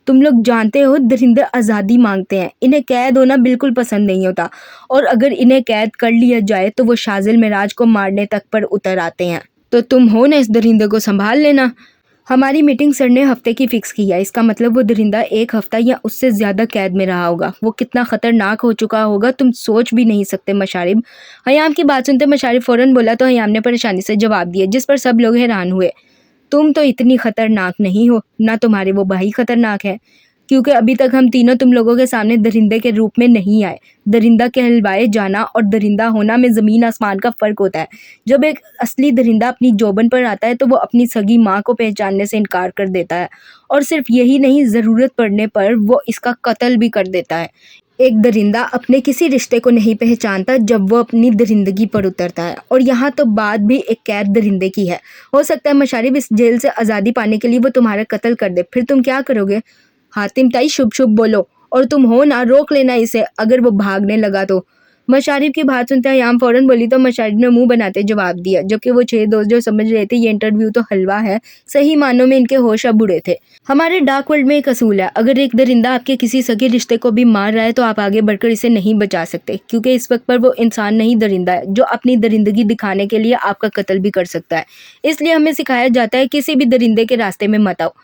तुम लोग जानते हो दरिंदे आज़ादी मांगते हैं, इन्हें कैद होना बिल्कुल पसंद नहीं होता और अगर इन्हें कैद कर लिया जाए तो वो शाजिल मिराज को मारने तक पर उतर आते हैं। तो तुम हो ना इस दरिंदे को संभाल लेना। हमारी मीटिंग सर ने हफ्ते की फिक्स की है, इसका मतलब वो दरिंदा 1 हफ्ता या उससे ज़्यादा कैद में रहा होगा। वो कितना ख़तरनाक हो चुका होगा तुम सोच भी नहीं सकते मशारिब। हयाम की बात सुनते मशारिब फ़ौरन बोला तो हयाम ने परेशानी से जवाब दिया, जिस पर सब लोग हैरान हुए। तुम तो इतनी खतरनाक नहीं हो, ना तुम्हारे वो भाई खतरनाक है, क्योंकि अभी तक हम तीनों तुम लोगों के सामने दरिंदे के रूप में नहीं आए। दरिंदा कहलवाए जाना और दरिंदा होना में ज़मीन आसमान का फ़र्क होता है। जब एक असली दरिंदा अपनी जोबन पर आता है तो वो अपनी सगी माँ को पहचानने से इनकार कर देता है और सिर्फ यही नहीं, ज़रूरत पड़ने पर वो इसका कत्ल भी कर देता है। एक दरिंदा अपने किसी रिश्ते को नहीं पहचानता जब वो अपनी दरिंदगी पर उतरता है, और यहाँ तो बात भी एक कैद दरिंदे की है। हो सकता है मशारिब इस जेल से आज़ादी पाने के लिए वो तुम्हारा कत्ल कर दे, फिर तुम क्या करोगे? हातिम ताई शुभ शुभ बोलो, और तुम हो ना, रोक लेना इसे अगर वो भागने लगा तो। मशारिब की बात सुनते हयाम फौरन बोली तो मशारिब ने मुंह बनाते जवाब दिया, जबकि वो 6 दोस्त जो समझ रहे थे ये इंटरव्यू तो हलवा है, सही मानों में इनके होश अब उड़े थे। हमारे डार्क वर्ल्ड में एक असूल है, अगर एक दरिंदा आपके किसी सगे रिश्ते को भी मार रहा है तो आप आगे बढ़कर इसे नहीं बचा सकते, क्योंकि इस वक्त पर वो इंसान नहीं दरिंदा है जो अपनी दरिंदगी दिखाने के लिए आपका कत्ल भी कर सकता है। इसलिए हमें सिखाया जाता है किसी भी दरिंदे के रास्ते में मत आओ।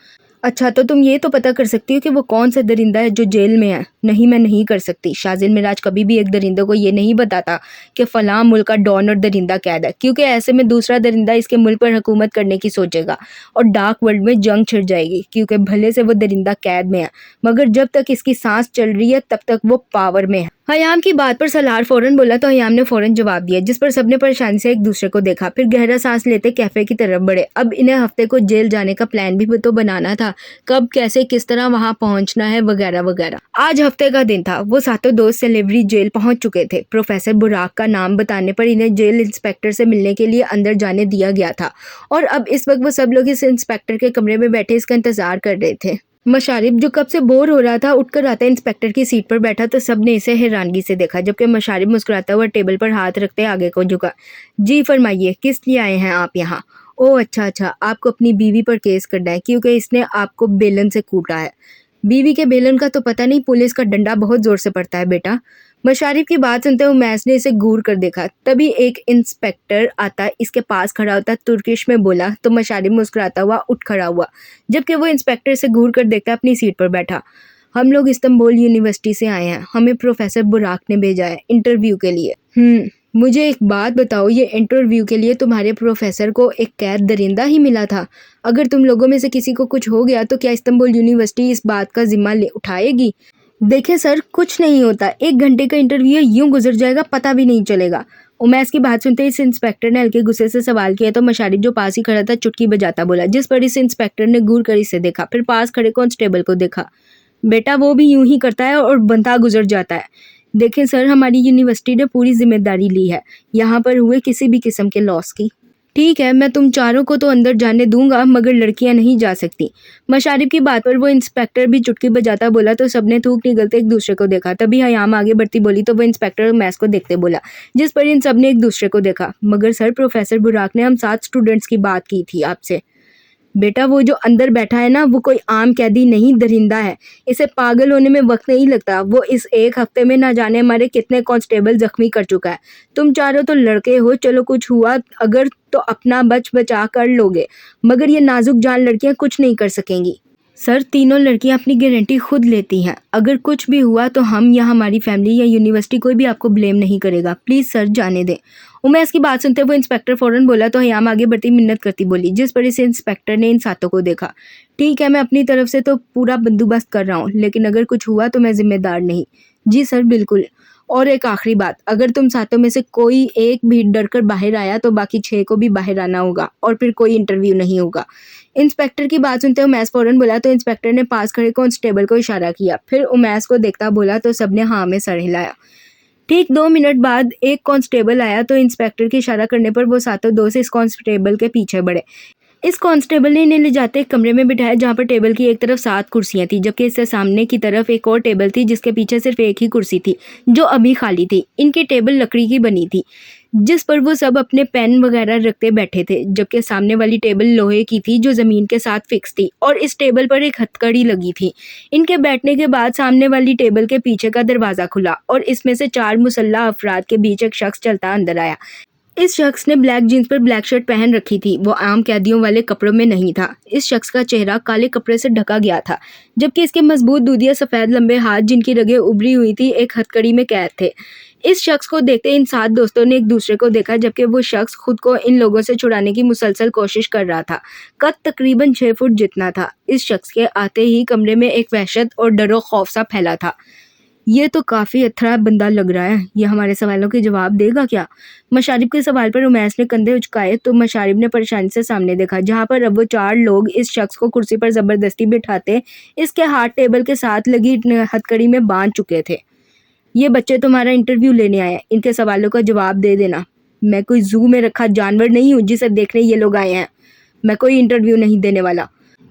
अच्छा, तो तुम ये तो पता कर सकती हो कि वो कौन सा दरिंदा है जो जेल में है? नहीं, मैं नहीं कर सकती। शाजिल मिराज कभी भी एक दरिंदे को ये नहीं बताता कि फ़लाँ मुल्क का डॉन और दरिंदा कैद है, क्योंकि ऐसे में दूसरा दरिंदा इसके मुल्क पर हुकूमत करने की सोचेगा और डार्क वर्ल्ड में जंग छिड़ जाएगी, क्योंकि भले से वो दरिंदा कैद में है मगर जब तक इसकी सांस चल रही है तब तक वो पावर में है। हयाम की बात पर सलार फौरन बोला तो हयाम ने फौरन जवाब दिया, जिस पर सबने परेशानी से एक दूसरे को देखा, फिर गहरा सांस लेते कैफे की तरफ बढ़े। अब इन्हें हफ्ते को जेल जाने का प्लान भी तो बनाना था, कब कैसे किस तरह वहां पहुंचना है वगैरह वगैरह। आज हफ्ते का दिन था, वो सातों दोस्त सेलेब्री जेल पहुंच चुके थे। प्रोफेसर बुराक का नाम बताने पर इन्हें जेल इंस्पेक्टर से मिलने के लिए अंदर जाने दिया गया था और अब इस वक्त वो सब लोग इस इंस्पेक्टर के कमरे में बैठे इसका इंतजार कर रहे थे। मशारिब जो कब से बोर हो रहा था उठकर आता इंस्पेक्टर की सीट पर बैठा तो सबने इसे हैरानगी से देखा, जबकि मशारिब मुस्कुराता हुआ टेबल पर हाथ रखते आगे को झुका। जी फरमाइए, किस लिए आए हैं आप यहाँ? ओह अच्छा, आपको अपनी बीवी पर केस करना है क्योंकि इसने आपको बेलन से कूटा है। बीवी के बेलन का तो पता नहीं, पुलिस का डंडा बहुत जोर से पड़ता है बेटा। मशारिफ की बात सुनते हुए मैस ने इसे घूर कर देखा, तभी एक इंस्पेक्टर आता इसके पास खड़ा होता, तुर्किश में बोला तो मशारिफ मुस्कुराता हुआ उठ खड़ा हुआ, जबकि वो इंस्पेक्टर से घूर कर देखता अपनी सीट पर बैठा। हम लोग इस्तांबुल यूनिवर्सिटी से आए हैं, हमें प्रोफेसर बुराक ने भेजा है इंटरव्यू के लिए। मुझे एक बात बताओ, ये इंटरव्यू के लिए तुम्हारे प्रोफेसर को एक कैद दरिंदा ही मिला था? अगर तुम लोगों में से किसी को कुछ हो गया तो क्या इस्तांबुल यूनिवर्सिटी इस बात का जिम्मा उठाएगी? देखे सर, कुछ नहीं होता, 1 घंटे का इंटरव्यू यूं गुजर जाएगा, पता भी नहीं चलेगा। उमैस की बात सुनते इस इंस्पेक्टर ने हल्के गुस्से से सवाल किया तो मशारिफ जो पास ही खड़ा था चुटकी बजाता बोला, जिस पर इस इंस्पेक्टर ने घूर कर इसे देखा, फिर पास खड़े कांस्टेबल को देखा। बेटा वो भी यूं ही करता है और बनता गुजर जाता है। देखें सर, हमारी यूनिवर्सिटी ने पूरी जिम्मेदारी ली है यहाँ पर हुए किसी भी किस्म के लॉस की। ठीक है, मैं तुम चारों को तो अंदर जाने दूंगा मगर लड़कियां नहीं जा सकती। मशारिब की बात पर वो इंस्पेक्टर भी चुटकी बजाता बोला तो सबने थूक निगलते एक दूसरे को देखा। तभी हयाम आगे बढ़ती बोली तो वो इंस्पेक्टर और मैस को देखते बोला, जिस पर इन सब ने एक दूसरे को देखा। मगर सर, प्रोफेसर बुराक ने हम 7 स्टूडेंट्स की बात की थी आपसे। बेटा, वो जो अंदर बैठा है ना, वो कोई आम कैदी नहीं, दरिंदा है। इसे पागल होने में वक्त नहीं लगता। वो इस एक हफ्ते में ना जाने हमारे कितने कांस्टेबल जख्मी कर चुका है। तुम चारों तो लड़के हो, चलो कुछ हुआ अगर तो अपना बचा कर लोगे, मगर ये नाजुक जान लड़कियां कुछ नहीं कर सकेंगी। सर, तीनों लड़कियां अपनी गारंटी खुद लेती हैं। अगर कुछ भी हुआ तो हम या हमारी फैमिली या यूनिवर्सिटी कोई भी आपको ब्लेम नहीं करेगा। प्लीज़ सर, जाने दें। उमैस की बात सुनते वो इंस्पेक्टर फ़ौरन बोला तो हयाम आगे बढ़ती मिन्नत करती बोली, जिस पर इस इंस्पेक्टर ने इन सातों को देखा। ठीक है, मैं अपनी तरफ से तो पूरा बंदोबस्त कर रहा हूँ, लेकिन अगर कुछ हुआ तो मैं जिम्मेदार नहीं। जी सर, बिल्कुल। और एक आखिरी बात, अगर तुम सातों में से कोई एक भी डरकर बाहर आया तो बाकी 6 को भी बाहर आना होगा और फिर कोई इंटरव्यू नहीं होगा। इंस्पेक्टर की बात सुनते उमैस फौरन बोला तो इंस्पेक्टर ने पास खड़े कांस्टेबल को इशारा किया। फिर उमैस को देखता बोला तो सबने हाँ में सर हिलाया। ठीक 2 मिनट बाद एक कांस्टेबल आया तो इंस्पेक्टर के इशारा करने पर वो सातों दोस्त इस कांस्टेबल के पीछे बढ़े। इस कांस्टेबल ने इन्हें ले जाते एक कमरे में बिठाया जहाँ पर टेबल की एक तरफ 7 कुर्सियां थी, जबकि इससे सामने की तरफ एक और टेबल थी जिसके पीछे सिर्फ एक ही कुर्सी थी जो अभी खाली थी। इनकी टेबल लकड़ी की बनी थी जिस पर वो सब अपने पेन वगैरह रखते बैठे थे, जबकि सामने वाली टेबल लोहे की थी जो ज़मीन के साथ फिक्स थी और इस टेबल पर एक हथकड़ी लगी थी। इनके बैठने के बाद सामने वाली टेबल के पीछे का दरवाज़ा खुला और इसमें से 4 मुसल्लह अफराद के बीच एक शख्स चलता अंदर आया। इस शख्स ने ब्लैक जीन्स पर ब्लैक शर्ट पहन रखी थी। वो आम कैदियों वाले कपड़ों में नहीं था। इस शख्स का चेहरा काले कपड़े से ढका गया था, जबकि इसके मजबूत दूधिया सफ़ेद लंबे हाथ जिनकी रगें उभरी हुई थी एक हथकड़ी में कैद थे। इस शख्स को देखते इन 7 दोस्तों ने एक दूसरे को देखा, जबकि वो शख्स खुद को इन लोगों से छुड़ाने की मुसलसल कोशिश कर रहा था। कद तकरीबन 6 फुट जितना था। इस शख्स के आते ही कमरे में एक वहशत और डरो खौफ सा फैला था। ये तो काफ़ी अथरा बंदा लग रहा है, ये हमारे सवालों के जवाब देगा क्या? मशारिब के सवाल पर उमैस ने कंधे उचकाए तो मशारिब ने परेशानी से सामने देखा, जहाँ पर अब वो 4 लोग इस शख्स को कुर्सी पर ज़बरदस्ती बिठाते इसके हाथ टेबल के साथ लगी हथकड़ी में बांध चुके थे। ये बच्चे तुम्हारा इंटरव्यू लेने आए हैं, इनके सवालों का जवाब दे देना। मैं कोई जू में रखा जानवर नहीं हूँ जिसे देखने ये लोग आए हैं। मैं कोई इंटरव्यू नहीं देने वाला।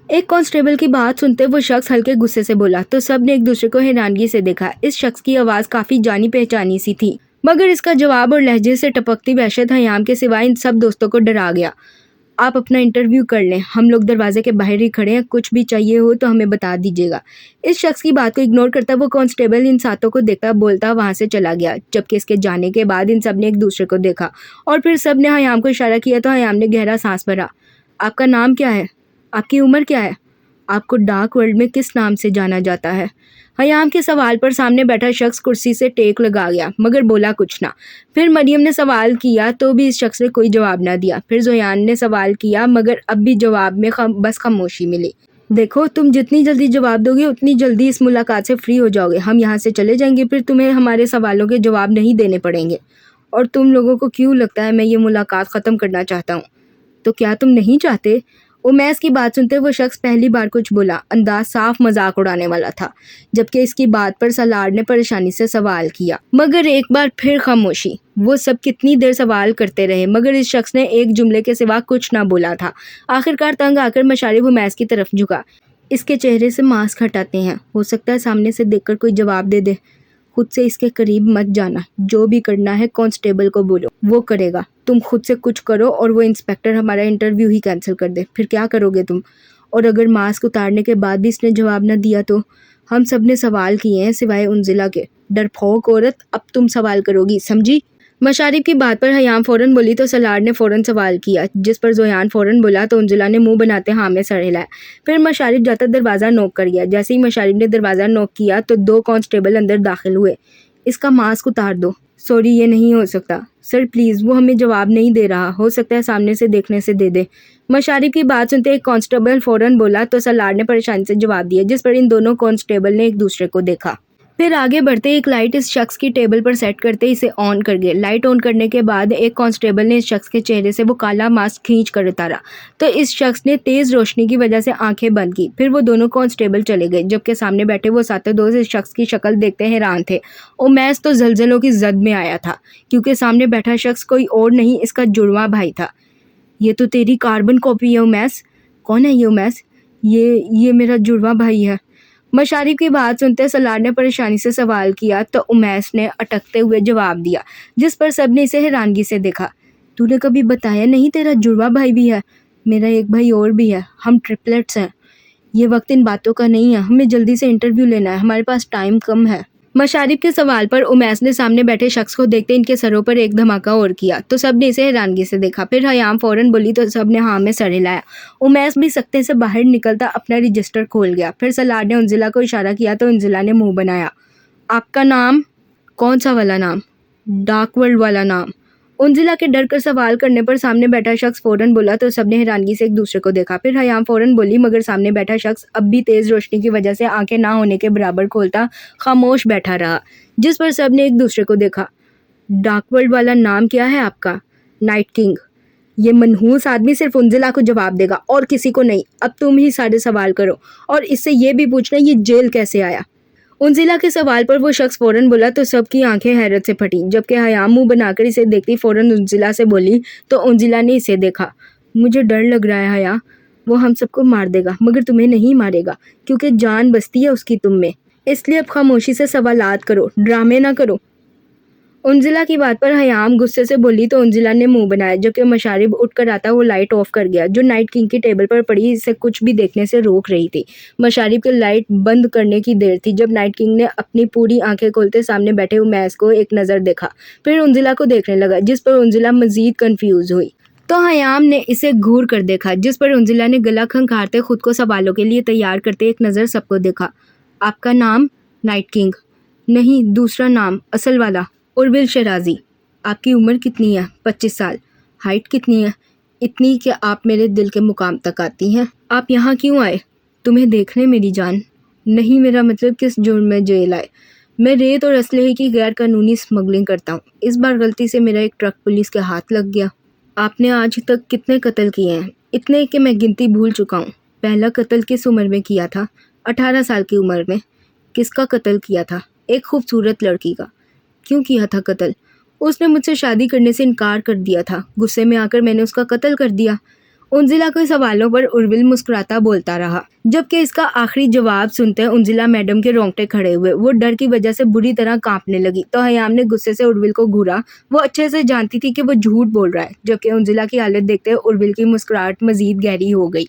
एक कांस्टेबल की बात सुनते वो शख्स हल्के गुस्से से बोला तो सब ने एक दूसरे को हैरानगी से देखा। इस शख्स की आवाज़ काफ़ी जानी पहचानी सी थी, मगर इसका जवाब और लहजे से टपकती वहशत हयाम के सिवाय इन सब दोस्तों को डरा गया। आप अपना इंटरव्यू कर लें, हम लोग दरवाजे के बाहर ही खड़े हैं, कुछ भी चाहिए हो तो हमें बता दीजिएगा। इस शख्स की बात को इग्नोर करता वो कांस्टेबल इन सातों को देखता बोलता वहाँ से चला गया, जबकि इसके जाने के बाद इन सब ने एक दूसरे को देखा और फिर सब ने हयाम को इशारा किया तो हयाम ने गहरा सांस भरा। आपका नाम क्या है? आपकी उम्र क्या है? आपको डार्क वर्ल्ड में किस नाम से जाना जाता है? हयाम के सवाल पर सामने बैठा शख्स कुर्सी से टेक लगा गया, मगर बोला कुछ ना। फिर मरियम ने सवाल किया तो भी इस शख्स ने कोई जवाब ना दिया। फिर जोयान ने सवाल किया, मगर अब भी जवाब में बस खामोशी मिली। देखो, तुम जितनी जल्दी जवाब दोगे उतनी जल्दी इस मुलाकात से फ्री हो जाओगे। हम यहाँ से चले जाएंगे, फिर तुम्हें हमारे सवालों के जवाब नहीं देने पड़ेंगे। और तुम लोगों को क्यों लगता है मैं ये मुलाकात ख़त्म करना चाहता हूँ? तो क्या तुम नहीं चाहते? उमैस की बात सुनते वो शख्स पहली बार कुछ बोला। अंदाज साफ मजाक उड़ाने वाला था, जबकि इसकी बात पर सलार ने परेशानी से सवाल किया, मगर एक बार फिर खामोशी। वो सब कितनी देर सवाल करते रहे, मगर इस शख्स ने एक जुमले के सिवा कुछ ना बोला था। आखिरकार तंग आकर मशारिब उमैस की तरफ झुका। इसके चेहरे से मास्क हटाते हैं, हो सकता है सामने से देखकर कोई जवाब दे दे। खुद से इसके करीब मत जाना। जो भी करना है कांस्टेबल को बोलो, वो करेगा। तुम खुद से कुछ करो और वो इंस्पेक्टर हमारा इंटरव्यू ही कैंसिल कर दे। फिर क्या करोगे तुम? और अगर मास्क उतारने के बाद भी इसने जवाब न दिया तो? हम सब ने सवाल किए हैं सिवाय उनजिला के। डरपोक औरत, अब तुम सवाल करोगी, समझी? मशारिब की बात पर हयाम फ़ौरन बोली तो सलार ने फ़ौरन सवाल किया, जिस पर जोयान फ़ौरन बोला तो उनजिला ने मुंह बनाते हाँ में सर हिलाया। फिर मशारिब जाता दरवाज़ा नॉक कर गया। जैसे ही मशारिब ने दरवाज़ा नॉक किया तो 2 कांस्टेबल अंदर दाखिल हुए। इसका मास्क उतार दो। सॉरी, ये नहीं हो सकता। सर प्लीज़, वो हमें जवाब नहीं दे रहा, हो सकता है सामने से देखने से दे दे। मशारिब की बात सुनते एक कांस्टेबल फ़ौरन बोला तो सलार ने परेशानी से जवाब दिया, जिस पर इन दोनों कांस्टेबल ने एक दूसरे को देखा। फिर आगे बढ़ते एक लाइट इस शख्स की टेबल पर सेट करते इसे ऑन कर गए। लाइट ऑन करने के बाद एक कांस्टेबल ने इस शख्स के चेहरे से वो काला मास्क खींच कर उतारा तो इस शख्स ने तेज़ रोशनी की वजह से आंखें बंद की। फिर वो दोनों कांस्टेबल चले गए, जबकि सामने बैठे वो सातों दोस्त इस शख्स की शक्ल देखते हैरान थे। उमैस तो जलजलों की जद में आया था, क्योंकि सामने बैठा शख्स कोई और नहीं, इसका जुड़वा भाई था। ये तो तेरी कार्बन कॉपी है उमैस। कौन है ये उमैस? ये मेरा जुड़वा भाई है। मशारिफ की बात सुनते सलार ने परेशानी से सवाल किया तो उमैस ने अटकते हुए जवाब दिया, जिस पर सब ने इसे हैरानगी से देखा। तूने कभी बताया नहीं तेरा जुड़वा भाई भी है? मेरा एक भाई और भी है, हम ट्रिपलेट्स हैं। ये वक्त इन बातों का नहीं है, हमें जल्दी से इंटरव्यू लेना है, हमारे पास टाइम कम है। मशारिफ के सवाल पर उमैस ने सामने बैठे शख्स को देखते इनके सरों पर एक धमाका और किया तो सब ने इसे हैरानगी से देखा। फिर हयाम फौरन बोली तो सब ने हाँ में सर हिलाया। उमैस भी सकते से बाहर निकलता अपना रजिस्टर खोल गया। फिर सलार ने उंजिला को इशारा किया तो उंजिला ने मुंह बनाया। आपका नाम? कौन सा वाला नाम? डार्क वर्ल्ड वाला नाम। उंजिला के डर कर सवाल करने पर सामने बैठा शख्स फौरन बोला तो सबने हैरानगी से एक दूसरे को देखा। फिर हयाम फौरन बोली, मगर सामने बैठा शख्स अब भी तेज रोशनी की वजह से आंखें ना होने के बराबर खोलता खामोश बैठा रहा, जिस पर सबने एक दूसरे को देखा। डार्क वर्ल्ड वाला नाम क्या है आपका? Night king. ये मनहूस आदमी सिर्फ उंजिला को जवाब देगा और किसी को नहीं। अब तुम ही सारे सवाल करो और इससे ये भी पूछना ये जेल कैसे आया। उंजिला के सवाल पर वो शख्स फौरन बोला तो सबकी आंखें हैरत से फटी, जबकि हयाम मुंह बनाकर इसे देखती फौरन उंजिला से बोली तो उंजिला ने इसे देखा। मुझे डर लग रहा है हया, वो हम सबको मार देगा मगर तुम्हें नहीं मारेगा क्योंकि जान बसती है उसकी तुम में। इसलिए अब खामोशी से सवालात करो, ड्रामे ना करो। उंजिला की बात पर हयाम गुस्से से बोली तो उंजिला ने मुंह बनाया, जबकि मशारिब उठकर आता वो लाइट ऑफ कर गया जो नाइट किंग की टेबल पर पड़ी इसे कुछ भी देखने से रोक रही थी। मशारिब के लाइट बंद करने की देर थी जब नाइट किंग ने अपनी पूरी आंखें खोलते सामने बैठे उमैस को एक नज़र देखा, फिर उंजिला को देखने लगा, जिस पर उंजिला मजीद कन्फ्यूज हुई। तो हयाम ने इसे घूर कर देखा, जिस पर उंजिला ने गला खंखारते खुद को सवालों के लिए तैयार करते एक नज़र सबको देखा। आपका नाम? Night king. नहीं, दूसरा नाम, असल वाला। उर्विल शराजी। आपकी उम्र कितनी है? 25 साल। हाइट कितनी है? इतनी कि आप मेरे दिल के मुकाम तक आती हैं। आप यहाँ क्यों आए? तुम्हें देखने मेरी जान। नहीं, मेरा मतलब किस जुर्म में जेल आए? मैं रेत और असलहे की गैर कानूनी स्मगलिंग करता हूँ। इस बार गलती से मेरा एक ट्रक पुलिस के हाथ लग गया। आपने आज तक कितने कत्ल किए हैं? इतने कि मैं गिनती भूल चुका हूँ। पहला कत्ल किस उम्र में किया था? 18 साल की उम्र में। किसका कत्ल किया था? एक खूबसूरत लड़की का। क्यों किया था कत्ल? उसने मुझसे शादी करने से इनकार कर दिया था। गुस्से में आकर मैंने उसका कत्ल कर दिया। उंजिला के सवालों पर उर्विल मुस्कुराता बोलता रहा, जबकि इसका आखिरी जवाब सुनते उंजिला मैडम के रोंगटे खड़े हुए। वो डर की वजह से बुरी तरह कांपने लगी तो हयाम ने गुस्से से उर्विल को घूरा। वो अच्छे से जानती थी कि वो झूठ बोल रहा है, जबकि उंजिला की हालत देखते उर्विल की मुस्कुराहट मजीद गहरी हो गई।